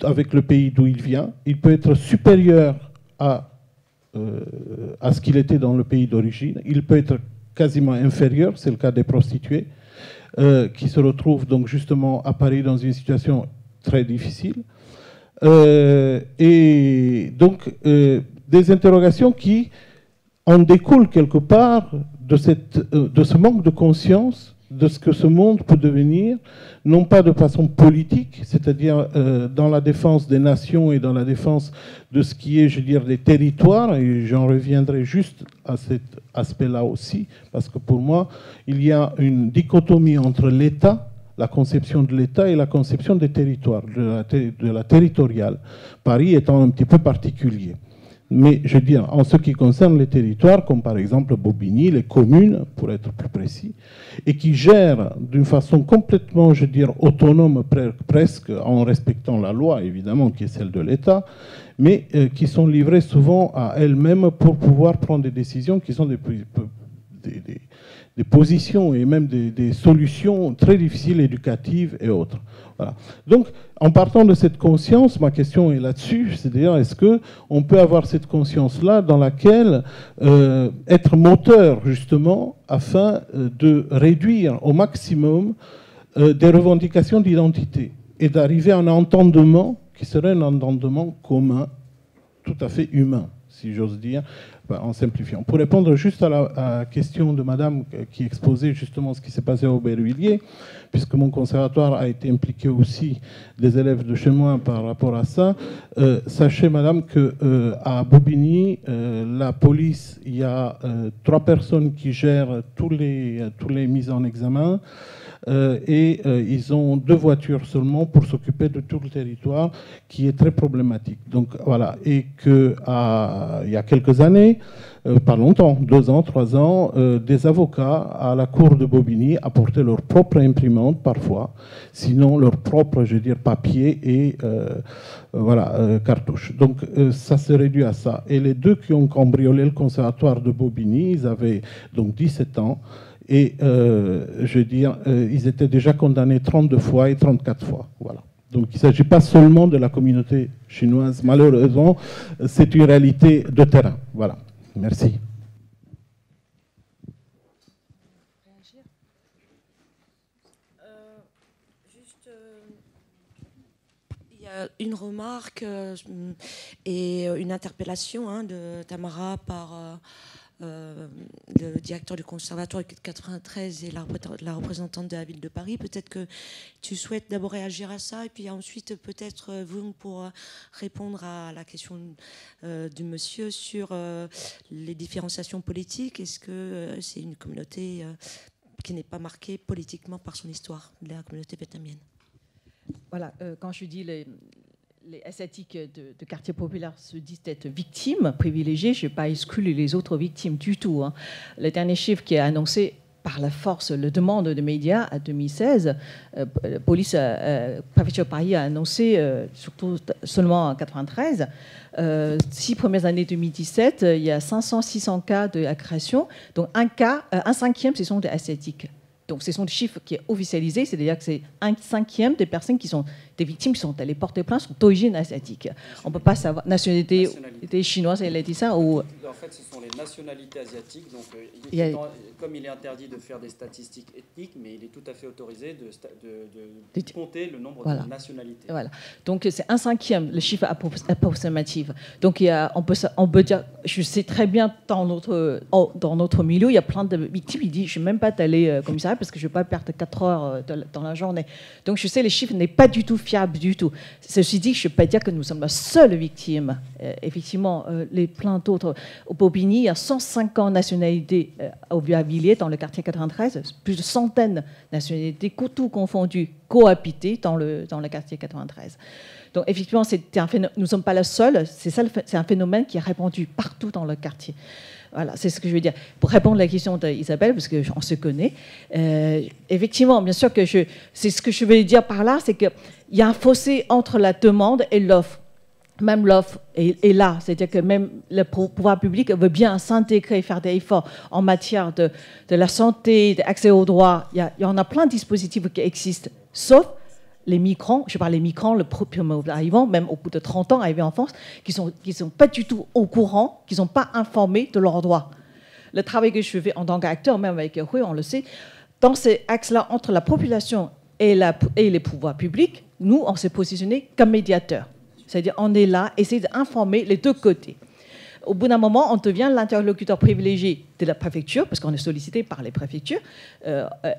Speaker 10: avec le pays d'où il vient. Il peut être supérieur à ce qu'il était dans le pays d'origine. Il peut être quasiment inférieur, c'est le cas des prostituées, qui se retrouvent donc justement à Paris dans une situation très difficile. Et donc des interrogations qui en découlent quelque part de ce manque de conscience de ce que ce monde peut devenir, non pas de façon politique, c'est-à-dire dans la défense des nations et dans la défense de ce qui est, je veux dire, des territoires, et j'en reviendrai juste à cet aspect-là aussi, parce que pour moi, il y a une dichotomie entre l'État, la conception de l'État et la conception des territoires, de la territoriale, Paris étant un petit peu particulier. Mais je veux dire, en ce qui concerne les territoires, comme par exemple Bobigny, les communes, pour être plus précis, et qui gèrent d'une façon complètement, je veux dire, autonome presque, en respectant la loi, évidemment, qui est celle de l'État, mais qui sont livrées souvent à elles-mêmes pour pouvoir prendre des décisions qui sont positions et même des solutions très difficiles, éducatives et autres. Voilà. Donc, en partant de cette conscience, ma question est là-dessus, c'est-à-dire est-ce qu'on peut avoir cette conscience-là dans laquelle être moteur, justement, afin de réduire au maximum des revendications d'identité et d'arriver à un entendement qui serait un entendement commun, tout à fait humain, si j'ose dire, en simplifiant. Pour répondre juste à la question de madame qui exposait justement ce qui s'est passé à Aubervilliers, puisque mon conservatoire a été impliqué aussi des élèves de chez moi par rapport à ça, sachez madame qu'à Bobigny, la police, il y a 3 personnes qui gèrent tous les mises en examen, et ils ont 2 voitures seulement pour s'occuper de tout le territoire, qui est très problématique. Donc voilà, et qu'il y a quelques années, pas longtemps, 2 ans, 3 ans, des avocats à la cour de Bobigny apportaient leur propre imprimante parfois, sinon leur propre, je veux dire, papier et cartouche. Donc ça se réduit à ça. Et les 2 qui ont cambriolé le conservatoire de Bobigny, ils avaient donc 17 ans. Et je veux dire, ils étaient déjà condamnés 32 fois et 34 fois. Voilà. Donc il ne s'agit pas seulement de la communauté chinoise. Malheureusement, c'est une réalité de terrain. Voilà. Merci.
Speaker 1: Il y a une remarque et une interpellation de Tamara par le directeur du conservatoire de 93 et la représentante de la ville de Paris. Peut-être que tu souhaites d'abord réagir à ça et puis ensuite peut-être vous pour répondre à la question du monsieur sur les différenciations politiques. Est-ce que c'est une communauté qui n'est pas marquée politiquement par son histoire, la communauté vietnamienne?
Speaker 6: Voilà, quand je dis les Asiatiques de quartier populaire se disent être victimes privilégiées, je n'ai pas exclu les autres victimes du tout. Hein. Le dernier chiffre qui est annoncé par la force, le demande de médias à 2016, la police, préfecture Paris a annoncé, surtout seulement en 93, 6 premières années 2017, il y a 500-600 cas d'agression, donc un cinquième, ce sont des Asiatiques. Donc, ce sont des chiffres qui sont officialisés, c'est-à-dire que c'est 1/5 des personnes qui sont des victimes qui sont allées porter plainte sont d'origine asiatique. On ne peut pas savoir nationalité chinoise, elle a dit ça ou...
Speaker 3: En fait, ce sont les nationalités asiatiques. Donc, comme il est interdit de faire des statistiques ethniques, mais il est tout à fait autorisé de compter le nombre de nationalités.
Speaker 6: Voilà. Donc, c'est 1/5, le chiffre approximatif. Donc, on peut dire, je sais très bien, dans notre milieu, il y a plein de victimes qui disent, je ne vais même pas t'aller commissariat parce que je ne vais pas perdre 4 heures dans la journée. Donc, je sais, les chiffres n'est pas du tout fiable du tout. Ceci dit, je ne peux pas dire que nous sommes la seule victime. Effectivement, les plein d'autres. Au Bobigny, il y a 150 nationalités au Aubervilliers, dans le quartier 93, plus de centaines de nationalités, tout confondues, cohabitées dans le quartier 93. Donc, effectivement, nous ne sommes pas la seule. C'est un phénomène qui est répandu partout dans le quartier. Voilà, c'est ce que je veux dire. Pour répondre à la question d'Isabelle, parce qu'on se connaît, effectivement, bien sûr que c'est ce que je veux dire par là, c'est qu'il y a un fossé entre la demande et l'offre. Même l'offre est là, c'est-à-dire que même le pouvoir public veut bien s'intégrer, faire des efforts en matière de la santé, d'accès aux droits. Il y en a plein de dispositifs qui existent, sauf les migrants, je parle des migrants, le premier arrivant, même au bout de 30 ans arrivés en France, qui sont pas du tout au courant, qui ne sont pas informés de leurs droits. Le travail que je fais en tant qu'acteur, même avec Rui, on le sait, dans ces axes-là, entre la population et les pouvoirs publics, nous, on s'est positionnés comme médiateurs. C'est-à-dire on est là, essayer d'informer les deux côtés. Au bout d'un moment, on devient l'interlocuteur privilégié de la préfecture, parce qu'on est sollicité par les préfectures,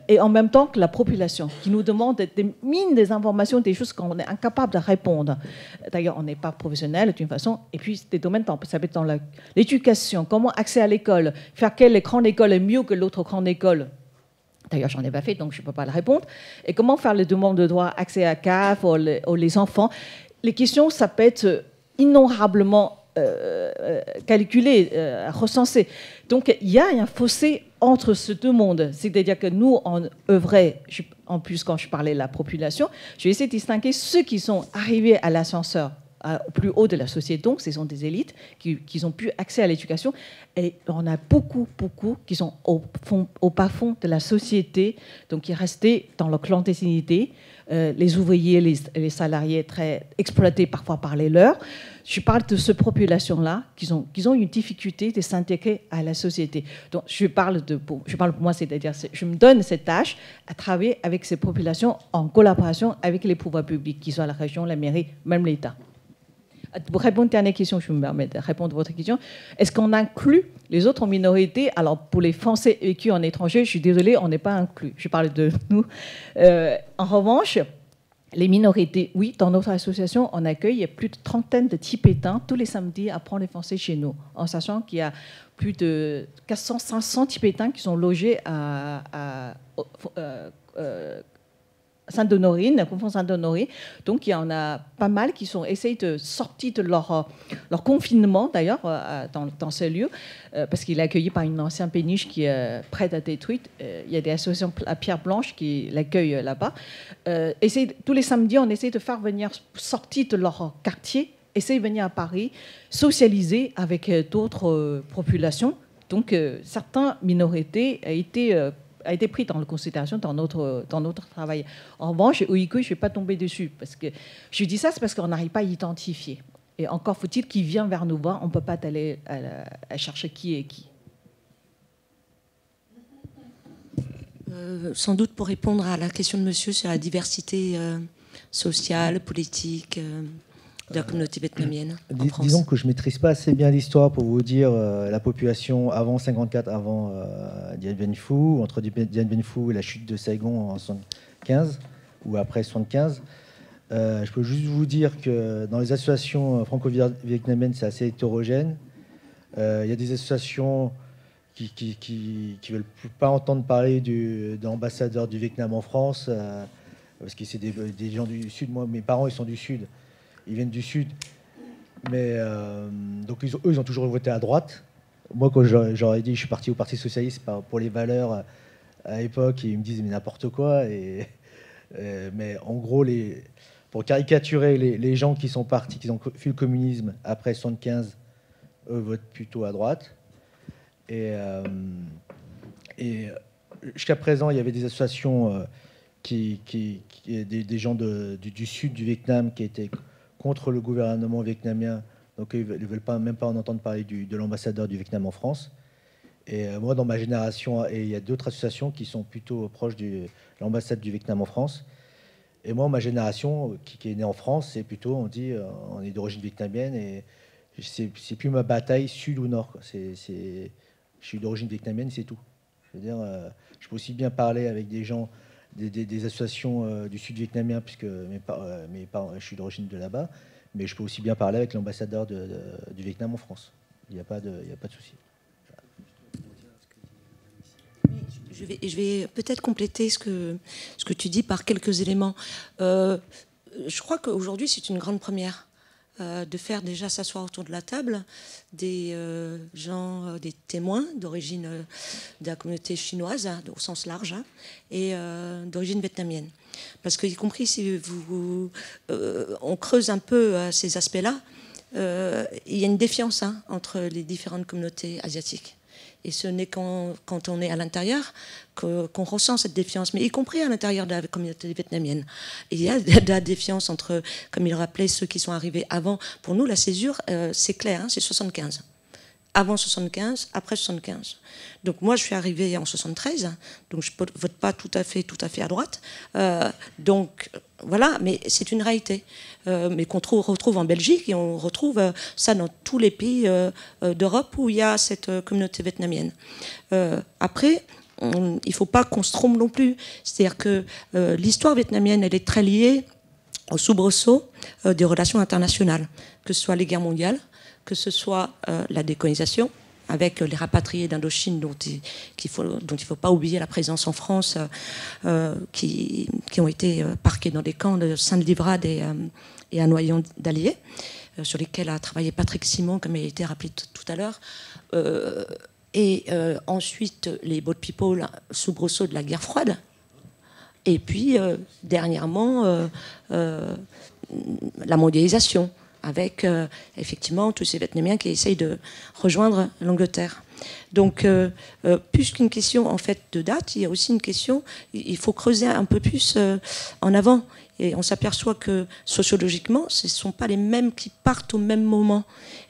Speaker 6: et en même temps que la population, qui nous demande des mines, des informations, des choses qu'on est incapable de répondre. D'ailleurs, on n'est pas professionnel d'une façon. Et puis, des domaines, ça peut être dans l'éducation, comment accès à l'école, faire quelle grande école est mieux que l'autre grande école. D'ailleurs, j'en ai pas fait, donc je ne peux pas le répondre. Et comment faire les demandes de droit, accès à CAF, ou les enfants. Les questions, ça peut être innombrablement calculé, recensé. Donc, il y a un fossé entre ces deux mondes. C'est-à-dire que nous, on œuvrait, en plus, quand je parlais de la population, je vais essayer de distinguer ceux qui sont arrivés à l'ascenseur au plus haut de la société. Donc, ce sont des élites qui ont plus accès à l'éducation. Et on a beaucoup qui sont au bas fond de la société, donc qui restent dans leur clandestinité. Les ouvriers, les salariés très exploités parfois par les leurs. Je parle de cette population-là qui ont une difficulté de s'intégrer à la société. Donc, je parle pour moi, c'est-à-dire je me donne cette tâche à travailler avec ces populations en collaboration avec les pouvoirs publics, qu'ils soient la région, la mairie, même l'État. Pour répondre à la dernière question, je me permets de répondre à votre question. Est-ce qu'on inclut les autres minorités? Alors, pour les Français vécus en étranger, je suis désolée, on n'est pas inclus. Je parle de nous. En revanche, les minorités, oui, dans notre association, on accueille plus de trentaine de Tibétains tous les samedis à apprendre le français chez nous, en sachant qu'il y a plus de 400-500 Tibétains qui sont logés à Sainte-Honorine, conférence Sainte-Honorine. Donc, il y en a pas mal qui essayent de sortir de leur confinement, d'ailleurs, dans ce lieu, parce qu'il est accueilli par une ancienne péniche qui est prête à détruite. Il y a des associations à Pierre Blanche qui l'accueillent là-bas. Tous les samedis, on essaie de faire venir, sortir de leur quartier, essayer de venir à Paris, socialiser avec d'autres populations. Donc, certaines minorités a été pris dans la considération dans notre travail. En revanche, Ouïghour, je ne vais pas tomber dessus. Parce que je dis ça, c'est parce qu'on n'arrive pas à identifier. Et encore faut-il qu'il vienne vers nous voir. On ne peut pas aller à chercher qui est qui.
Speaker 1: Sans doute pour répondre à la question de monsieur sur la diversité sociale, politique de la communauté vietnamienne en France.
Speaker 5: Disons que je ne maîtrise pas assez bien l'histoire pour vous dire la population avant 54, avant Dien Bien Phu, entre Dien Bien Phu et la chute de Saigon en 75, ou après 75. Je peux juste vous dire que dans les associations franco-vietnamiennes, c'est assez hétérogène. Il y a des associations qui ne veulent pas entendre parler de l'ambassadeur du Vietnam en France, parce que c'est des gens du Sud. Moi, mes parents, ils sont du Sud. Ils viennent du Sud. Mais donc, eux, ils ont toujours voté à droite. Moi, quand j'aurais dit je suis parti au Parti Socialiste pour les valeurs à l'époque, ils me disent mais n'importe quoi. Mais en gros, pour caricaturer les gens qui sont partis, qui ont fui le communisme après 75, eux votent plutôt à droite. Et jusqu'à présent, il y avait des associations des gens du sud du Vietnam qui étaient contre le gouvernement vietnamien. Donc, ils ne veulent même pas en entendre parler de l'ambassadeur du Vietnam en France. Et moi, dans ma génération, et il y a d'autres associations qui sont plutôt proches de l'ambassade du Vietnam en France. Et moi, ma génération, qui est née en France, c'est plutôt, on dit, on est d'origine vietnamienne. Et c'est plus ma bataille sud ou nord. Je suis d'origine vietnamienne, c'est tout. Je veux dire, je peux aussi bien parler avec des gens, des associations du sud vietnamien, puisque mes parents, je suis d'origine de là-bas, mais je peux aussi bien parler avec l'ambassadeur du Vietnam en France. Il n'y a pas de souci.
Speaker 1: Je vais peut-être compléter ce que tu dis par quelques éléments. Je crois qu'aujourd'hui, c'est une grande première de faire déjà s'asseoir autour de la table des gens, des témoins d'origine de la communauté chinoise, au sens large, et d'origine vietnamienne. Parce que, y compris si on creuse un peu ces aspects-là, il y a une défiance entre les différentes communautés asiatiques. Et ce n'est quand on est à l'intérieur qu'on ressent cette défiance, mais y compris à l'intérieur de la communauté vietnamienne. Il y a de la défiance entre, comme il rappelait, ceux qui sont arrivés avant. Pour nous, la césure, c'est clair, c'est 75. Avant 75, après 75. Donc moi, je suis arrivée en 73, donc je ne vote pas tout à fait à droite. Donc voilà, mais c'est une réalité. Mais qu'on retrouve en Belgique, et on retrouve ça dans tous les pays d'Europe où il y a cette communauté vietnamienne. Après, il ne faut pas qu'on se trompe non plus. C'est-à-dire que l'histoire vietnamienne, elle est très liée au soubresaut des relations internationales, que ce soit les guerres mondiales, que ce soit la décolonisation, avec les rapatriés d'Indochine dont il ne faut pas oublier la présence en France, qui ont été parqués dans des camps de Sainte-Livrade et à Noyon d'Allier, sur lesquels a travaillé Patrick Simon, comme il a été rappelé tout à l'heure. Et ensuite, les boat people, soubresaut de la guerre froide. Et puis, dernièrement, la mondialisation, avec effectivement tous ces Vietnamiens qui essayent de rejoindre l'Angleterre. Donc, plus qu'une question en fait de date, il y a aussi une question, il faut creuser un peu plus en avant. Et on s'aperçoit que sociologiquement, ce ne sont pas les mêmes qui partent au même moment.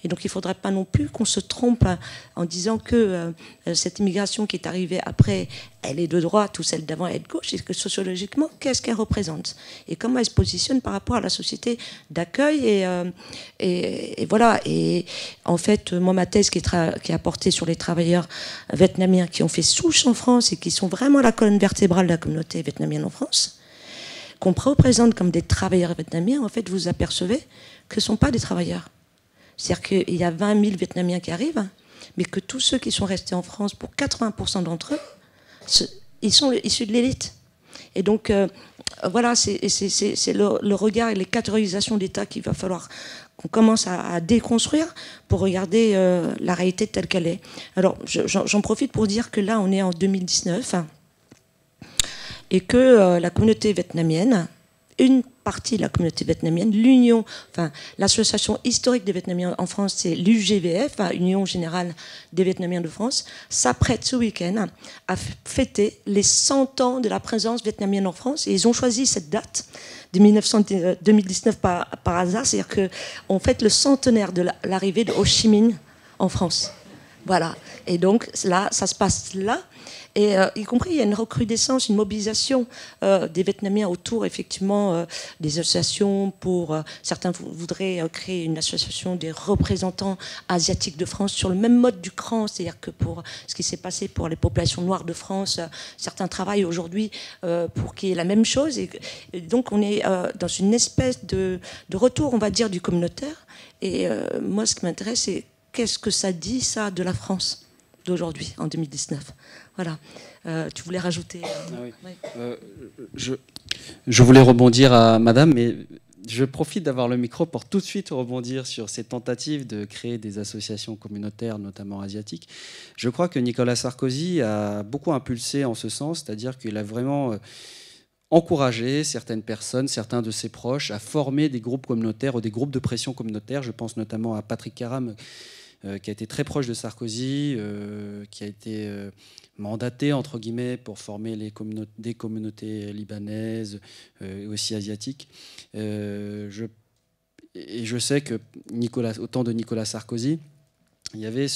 Speaker 1: Et donc il ne faudrait pas non plus qu'on se trompe en disant que cette immigration qui est arrivée après, elle est de droite ou celle d'avant est de gauche. Et que sociologiquement, qu'est-ce qu'elle représente? Et comment elle se positionne par rapport à la société d'accueil et voilà. Et en fait, moi, ma thèse qui a porté sur les travailleurs vietnamiens qui ont fait souche en France et qui sont vraiment la colonne vertébrale de la communauté vietnamienne en France, qu'on représente comme des travailleurs vietnamiens, en fait, vous apercevez que ce ne sont pas des travailleurs. C'est-à-dire qu'il y a 20 000 Vietnamiens qui arrivent, mais que tous ceux qui sont restés en France, pour 80% d'entre eux, ils sont issus de l'élite. Et donc, voilà, c'est le regard et les catégorisations d'État qu'il va falloir qu'on commence à déconstruire pour regarder la réalité telle qu'elle est. Alors, j'en profite pour dire que là, on est en 2019, et que la communauté vietnamienne, une partie de la communauté vietnamienne, l'Union, enfin l'association historique des Vietnamiens en France, c'est l'UGVF, Union Générale des Vietnamiens de France, s'apprête ce week-end à fêter les 100 ans de la présence vietnamienne en France. Et ils ont choisi cette date de 2019 par hasard, c'est-à-dire qu'on fête le centenaire de l'arrivée de Ho Chi Minh en France. Voilà. Et donc là, ça se passe là. Et y compris, il y a une recrudescence, une mobilisation des Vietnamiens autour, effectivement, des associations pour... certains voudraient créer une association des représentants asiatiques de France sur le même mode du CRAN, c'est-à-dire que pour ce qui s'est passé pour les populations noires de France, certains travaillent aujourd'hui pour qu'il y ait la même chose. Et donc, on est dans une espèce de retour, on va dire, du communautaire. Et moi, ce qui m'intéresse, c'est qu'est-ce que ça dit, ça, de la France d'aujourd'hui, en 2019. Voilà. Tu voulais rajouter
Speaker 3: oui.
Speaker 1: Oui.
Speaker 3: Je voulais rebondir à Madame, mais je profite d'avoir le micro pour tout de suite rebondir sur ces tentatives de créer des associations communautaires, notamment asiatiques. Je crois que Nicolas Sarkozy a beaucoup impulsé en ce sens, c'est-à-dire qu'il a vraiment encouragé certaines personnes, certains de ses proches, à former des groupes communautaires ou des groupes de pression communautaire. Je pense notamment à Patrick Karam, qui a été très proche de Sarkozy, qui a été mandaté, entre guillemets, pour former des communautés libanaises et aussi asiatiques. Et je sais que au temps de Nicolas Sarkozy, il y avait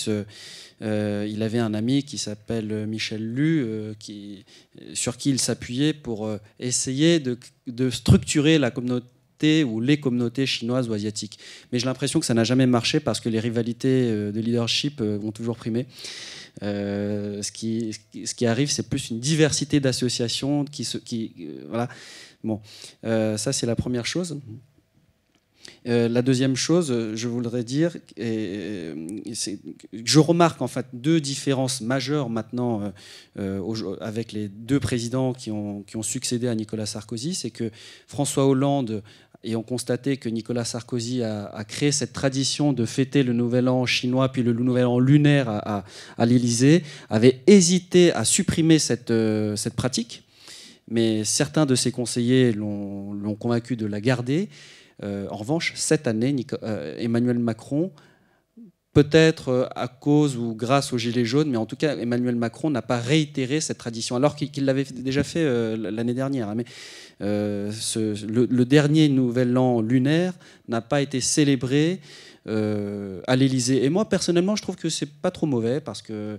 Speaker 3: il avait un ami qui s'appelle Michel Lu, sur qui il s'appuyait pour essayer de structurer la communauté ou les communautés chinoises ou asiatiques. Mais j'ai l'impression que ça n'a jamais marché parce que les rivalités de leadership ont toujours primé. Ce qui arrive, c'est plus une diversité d'associations voilà. Bon, ça c'est la première chose. La deuxième chose, je voudrais dire, je remarque en fait deux différences majeures maintenant avec les deux présidents qui ont succédé à Nicolas Sarkozy. C'est que François Hollande, ayant constaté que Nicolas Sarkozy a créé cette tradition de fêter le Nouvel An chinois puis le Nouvel An lunaire à l'Élysée, avait hésité à supprimer cette pratique. Mais certains de ses conseillers l'ont convaincu de la garder. En revanche, cette année, Emmanuel Macron, peut-être à cause ou grâce aux Gilets jaunes, mais en tout cas, Emmanuel Macron n'a pas réitéré cette tradition, alors qu'il l'avait déjà fait l'année dernière. Mais le dernier Nouvel An lunaire n'a pas été célébré à l'Élysée. Et moi, personnellement, je trouve que c'est pas trop mauvais, parce que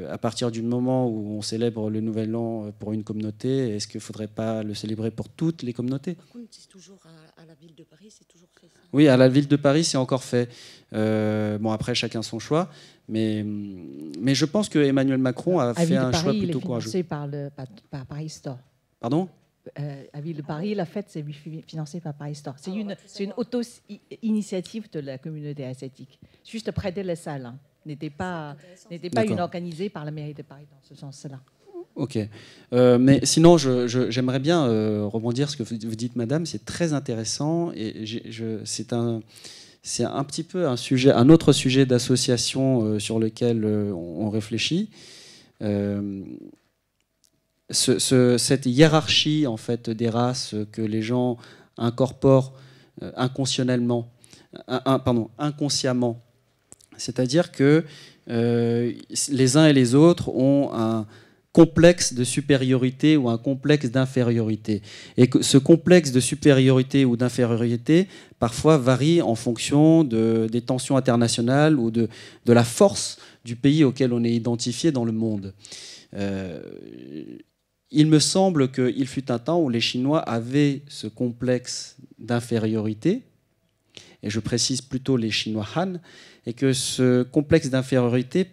Speaker 3: à partir du moment où on célèbre le Nouvel An pour une communauté, est-ce qu'il ne faudrait pas le célébrer pour toutes les communautés?
Speaker 1: Par contre, c'est toujours à la ville de Paris, c'est toujours fait. Ça.
Speaker 3: Oui, à la ville de Paris, c'est encore fait. Bon, après, chacun son choix. Mais je pense que Emmanuel Macron a fait un choix plutôt courageux.
Speaker 6: Il est financé par Paris Store.
Speaker 3: Pardon?
Speaker 6: À Ville de Paris, la fête, c'est financé par Paris Store. C'est une auto-initiative de la communauté asiatique. Juste prêter les salles. Hein. N'était pas une organisée par la mairie de Paris dans ce sens-là.
Speaker 3: Ok. Mais sinon, j'aimerais bien rebondir sur ce que vous dites, madame. C'est très intéressant. Et c'est un petit peu un autre sujet d'association sur lequel on réfléchit. Cette hiérarchie en fait, des races que les gens incorporent inconsciemment inconsciemment. C'est-à-dire que les uns et les autres ont un complexe de supériorité ou un complexe d'infériorité. Et que ce complexe de supériorité ou d'infériorité, parfois, varie en fonction des tensions internationales ou de la force du pays auquel on est identifié dans le monde. Il me semble qu'il fut un temps où les Chinois avaient ce complexe d'infériorité, et je précise plutôt les Chinois Han, et que ce complexe d'infériorité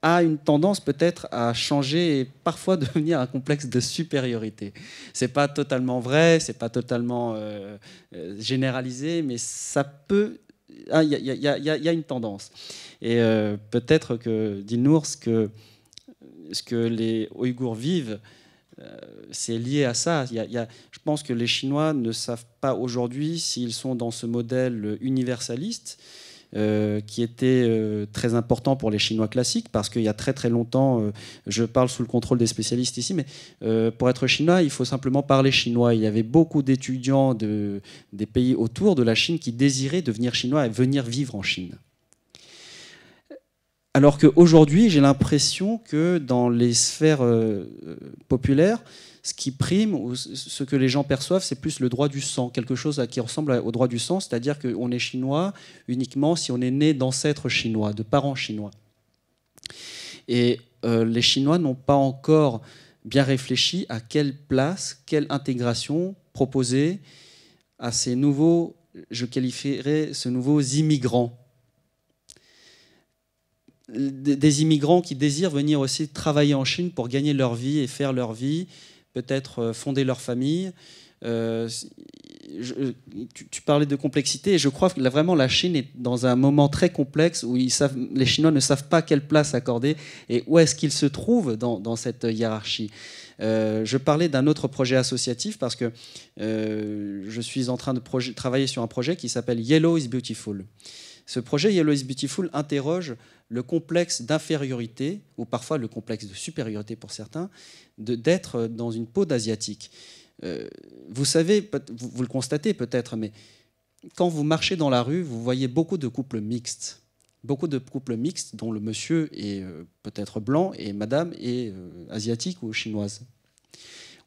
Speaker 3: a une tendance peut-être à changer et parfois devenir un complexe de supériorité. C'est pas totalement vrai, c'est pas totalement généralisé, mais ça peut... Il y a une tendance. Et peut-être que, Dilnour, ce que les Ouïghours vivent, c'est lié à ça. Je pense que les Chinois ne savent pas aujourd'hui s'ils sont dans ce modèle universaliste qui était très important pour les Chinois classiques, parce qu'il y a très très longtemps, je parle sous le contrôle des spécialistes ici, mais pour être chinois, il faut simplement parler chinois. Il y avait beaucoup d'étudiants des pays autour de la Chine qui désiraient devenir chinois et venir vivre en Chine. Alors qu'aujourd'hui, j'ai l'impression que dans les sphères populaires, ce qui prime, ou ce que les gens perçoivent, c'est plus le droit du sang, quelque chose qui ressemble au droit du sang, c'est-à-dire qu'on est chinois uniquement si on est né d'ancêtres chinois, de parents chinois. Et les Chinois n'ont pas encore bien réfléchi à quelle place, quelle intégration proposer à ces nouveaux, je qualifierais ces nouveaux immigrants. Des immigrants qui désirent venir aussi travailler en Chine pour gagner leur vie et faire leur vie, peut-être fonder leur famille. Tu parlais de complexité, et je crois que vraiment la Chine est dans un moment très complexe où les Chinois ne savent pas quelle place accorder et où est-ce qu'ils se trouvent dans cette hiérarchie. Je parlais d'un autre projet associatif parce que je suis en train de travailler sur un projet qui s'appelle Yellow is Beautiful. Ce projet Yellow is Beautiful interroge le complexe d'infériorité, ou parfois le complexe de supériorité pour certains, d'être dans une peau d'asiatique. Vous savez, vous le constatez peut-être, mais quand vous marchez dans la rue, vous voyez beaucoup de couples mixtes. Beaucoup de couples mixtes dont le monsieur est peut-être blanc et madame est asiatique ou chinoise.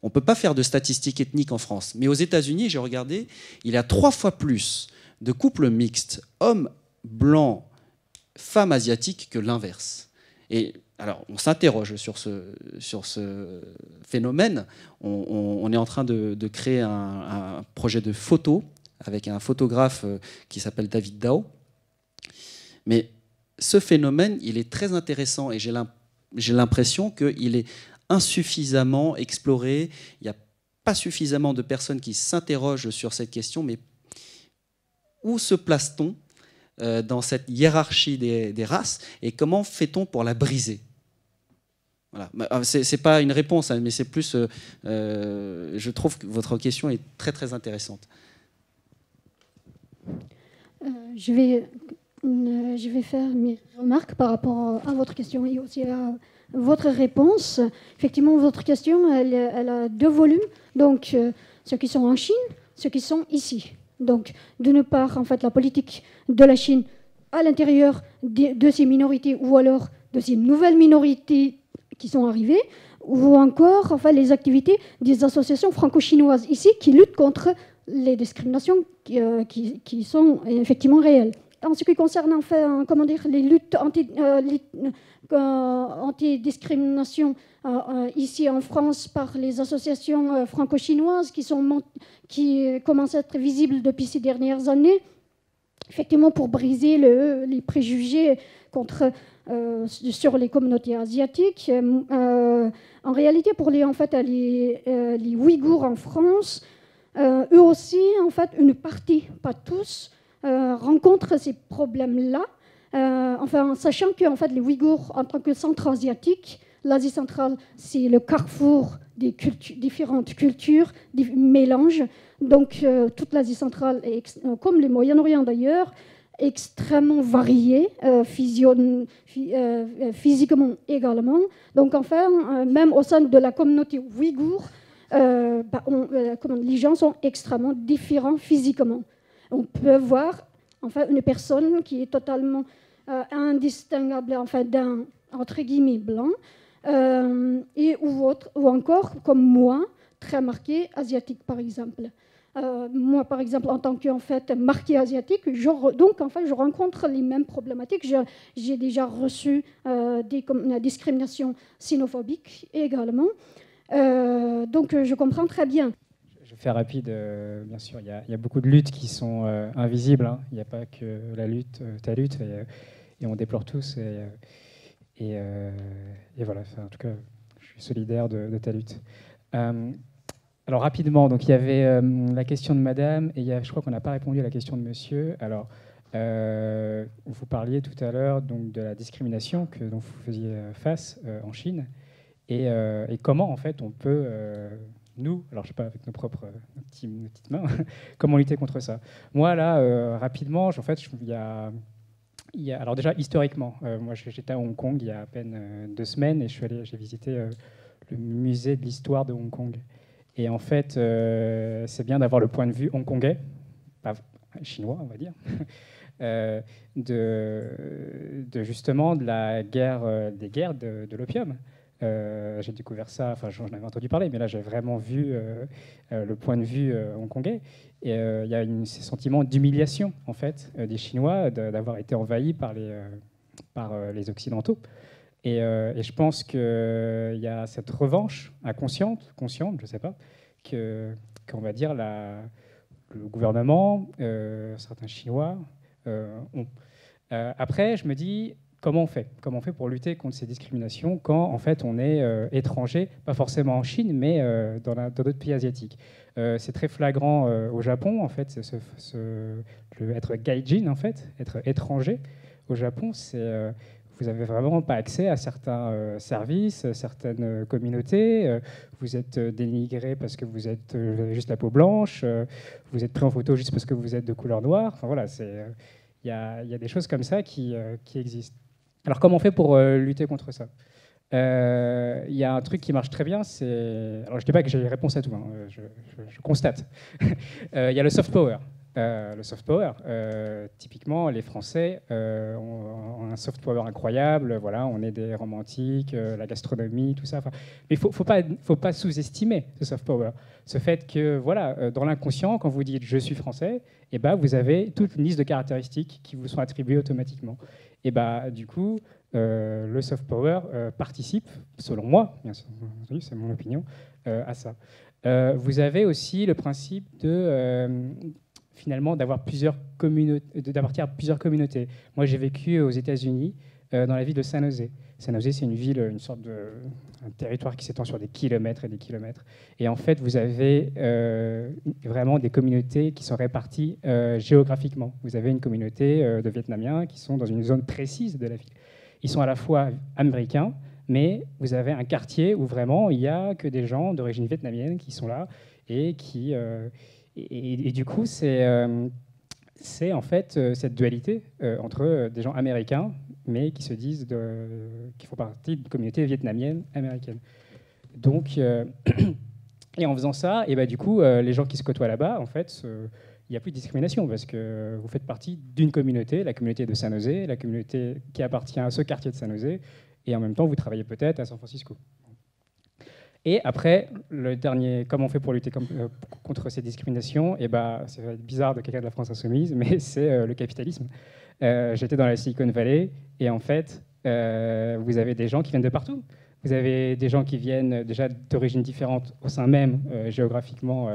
Speaker 3: On ne peut pas faire de statistiques ethniques en France. Mais aux États-Unis, j'ai regardé, il y a 3 fois plus de couples mixtes, hommes blancs, femmes asiatiques, que l'inverse. Et alors, on s'interroge sur ce phénomène. On est en train de créer un projet de photo avec un photographe qui s'appelle David Dao. Mais ce phénomène, il est très intéressant et j'ai l'impression qu'il est insuffisamment exploré. Il n'y a pas suffisamment de personnes qui s'interrogent sur cette question, mais où se place-t-on dans cette hiérarchie des races et comment fait-on pour la briser? Voilà. C'est pas une réponse, mais c'est plus... je trouve que votre question est très très intéressante.
Speaker 2: Je vais faire mes remarques par rapport à votre question et aussi à votre réponse. Effectivement, votre question, elle a 2 volumes. Donc, ceux qui sont en Chine, ceux qui sont ici. Donc, d'une part, en fait, la politique de la Chine à l'intérieur de ces minorités ou alors de ces nouvelles minorités qui sont arrivées, ou encore, enfin, les activités des associations franco-chinoises ici qui luttent contre les discriminations qui sont effectivement réelles. En ce qui concerne, enfin, comment dire, les luttes anti-discrimination ici en France par les associations franco-chinoises qui commencent à être visibles depuis ces dernières années, effectivement pour briser les préjugés sur les communautés asiatiques. En réalité, pour les Ouïghours en France, eux aussi, en fait, une partie, pas tous, rencontrent ces problèmes-là. Enfin, sachant que en fait, les Ouïghours, en tant que centre asiatique, l'Asie centrale, c'est le carrefour des différentes cultures, des mélanges. Donc, toute l'Asie centrale, comme le Moyen-Orient d'ailleurs, extrêmement variée, physiquement également. Donc, enfin, même au sein de la communauté ouïghour, les gens sont extrêmement différents physiquement. On peut voir enfin une personne qui est totalement indistinguable enfin, d'un, entre guillemets, blanc, ou encore, comme moi, très marqué asiatique, par exemple. Moi, par exemple, en tant que en fait, marqué asiatique, donc en fait, je rencontre les mêmes problématiques. J'ai déjà reçu des discriminations xénophobiques également. Donc, je comprends très bien.
Speaker 4: Je vais faire rapide, bien sûr. Il y a beaucoup de luttes qui sont invisibles. Hein. Il n'y a pas que la lutte, ta lutte, et on déplore tous. Et voilà, enfin, en tout cas, je suis solidaire de ta lutte. Alors rapidement, donc il y avait la question de Madame, et je crois qu'on n'a pas répondu à la question de Monsieur. Alors, vous parliez tout à l'heure donc de la discrimination dont vous faisiez face en Chine, et comment en fait on peut nous, alors je sais pas avec nos petites mains, comment lutter contre ça. Moi là, rapidement, en fait, alors déjà historiquement, moi j'étais à Hong Kong il y a à peine 2 semaines et j'ai visité le musée de l'histoire de Hong Kong. Et en fait, c'est bien d'avoir le point de vue hongkongais, pas chinois on va dire, justement de la guerre, des guerres de l'opium. J'ai découvert ça, enfin j'en avais entendu parler, mais là j'ai vraiment vu le point de vue hongkongais. Et il y a ce sentiment d'humiliation en fait des Chinois d'avoir été envahis par les Occidentaux. Et je pense qu'il y a cette revanche inconsciente, consciente, je ne sais pas, qu'on va dire le gouvernement, certains Chinois ont. Après, je me dis, comment on fait pour lutter contre ces discriminations quand en fait on est étranger, pas forcément en Chine, mais dans d'autres pays asiatiques. C'est très flagrant au Japon, en fait, être gaijin, en fait, être étranger au Japon, c'est vous n'avez vraiment pas accès à certains services, certaines communautés. Vous êtes dénigré parce que vous avez juste la peau blanche. Vous êtes pris en photo juste parce que vous êtes de couleur noire. Enfin, voilà, il y a des choses comme ça qui existent. Alors, comment on fait pour lutter contre ça ? Il y a un truc qui marche très bien, alors je ne dis pas que j'ai les réponses à tout, hein, je constate. Il y a le soft power. Le soft power, typiquement, les Français ont un soft power incroyable. Voilà, on est des romantiques, la gastronomie, tout ça. Mais faut pas sous-estimer ce soft power. Ce fait que, voilà, dans l'inconscient, quand vous dites « je suis français », eh ben, vous avez toute une liste de caractéristiques qui vous sont attribuées automatiquement. Et bah, du coup, le soft power participe, selon moi, bien sûr, c'est mon opinion, à ça. Vous avez aussi le principe finalement d'avoir d'appartenir à plusieurs communautés. Moi, j'ai vécu aux États-Unis, dans la ville de San Jose. San Jose, c'est une ville, un territoire qui s'étend sur des kilomètres et des kilomètres. Et en fait, vous avez vraiment des communautés qui sont réparties géographiquement. Vous avez une communauté de Vietnamiens qui sont dans une zone précise de la ville. Ils sont à la fois américains, mais vous avez un quartier où vraiment il n'y a que des gens d'origine vietnamienne qui sont là et qui... Et du coup, c'est en fait cette dualité entre des gens américains, mais qui se disent qui font partie d'une communauté vietnamienne américaine. Donc, et en faisant ça, et bah, du coup, les gens qui se côtoient là-bas, en fait, il n'y a plus de discrimination parce que vous faites partie d'une communauté, la communauté de San Jose, la communauté qui appartient à ce quartier de San Jose, et en même temps, vous travaillez peut-être à San Francisco. Et après, le dernier, comment on fait pour lutter contre ces discriminations ? Et bah, ça va être bizarre de quelqu'un de la France insoumise, mais c'est le capitalisme. J'étais dans la Silicon Valley, et en fait, vous avez des gens qui viennent de partout. Vous avez des gens qui viennent déjà d'origines différentes au sein même, géographiquement,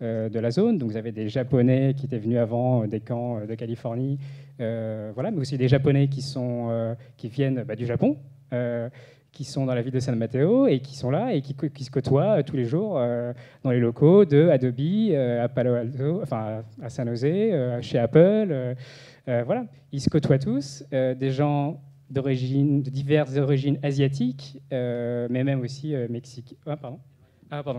Speaker 4: de la zone. Donc vous avez des Japonais qui étaient venus avant des camps de Californie, voilà, mais aussi des Japonais qui viennent du Japon, qui sont dans la ville de San Mateo et qui sont là et qui se côtoient tous les jours dans les locaux de Adobe, à Palo Alto, enfin à San Jose, chez Apple. Voilà, ils se côtoient tous, des gens de diverses origines asiatiques, mais même aussi mexicaines. Pardon,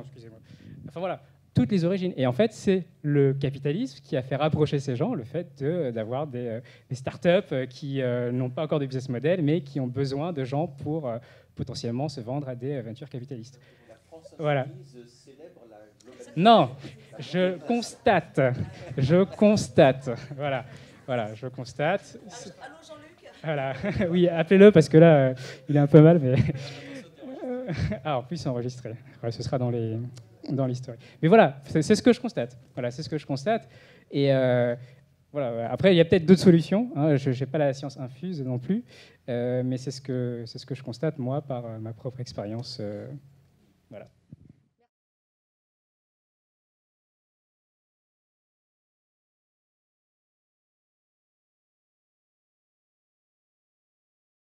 Speaker 4: excusez-moi. Enfin voilà, toutes les origines. Et en fait, c'est le capitalisme qui a fait rapprocher ces gens, le fait d'avoir des startups qui n'ont pas encore de business model, mais qui ont besoin de gens pour potentiellement se vendre à des aventures capitalistes. La France voilà. Célèbre la globalisation. Non, je constate. Voilà. Voilà, je constate. Allô Jean-Luc. Voilà, oui, appelez-le parce que là, il est un peu mal, mais... Ah, en plus, c'est enregistré. Ouais, ce sera dans l'historique. Mais voilà, c'est ce que je constate. Voilà, c'est ce que je constate. Et voilà. Après, il y a peut-être d'autres solutions. Hein. Je n'ai pas la science infuse non plus, mais c'est ce que je constate moi par ma propre expérience. Voilà.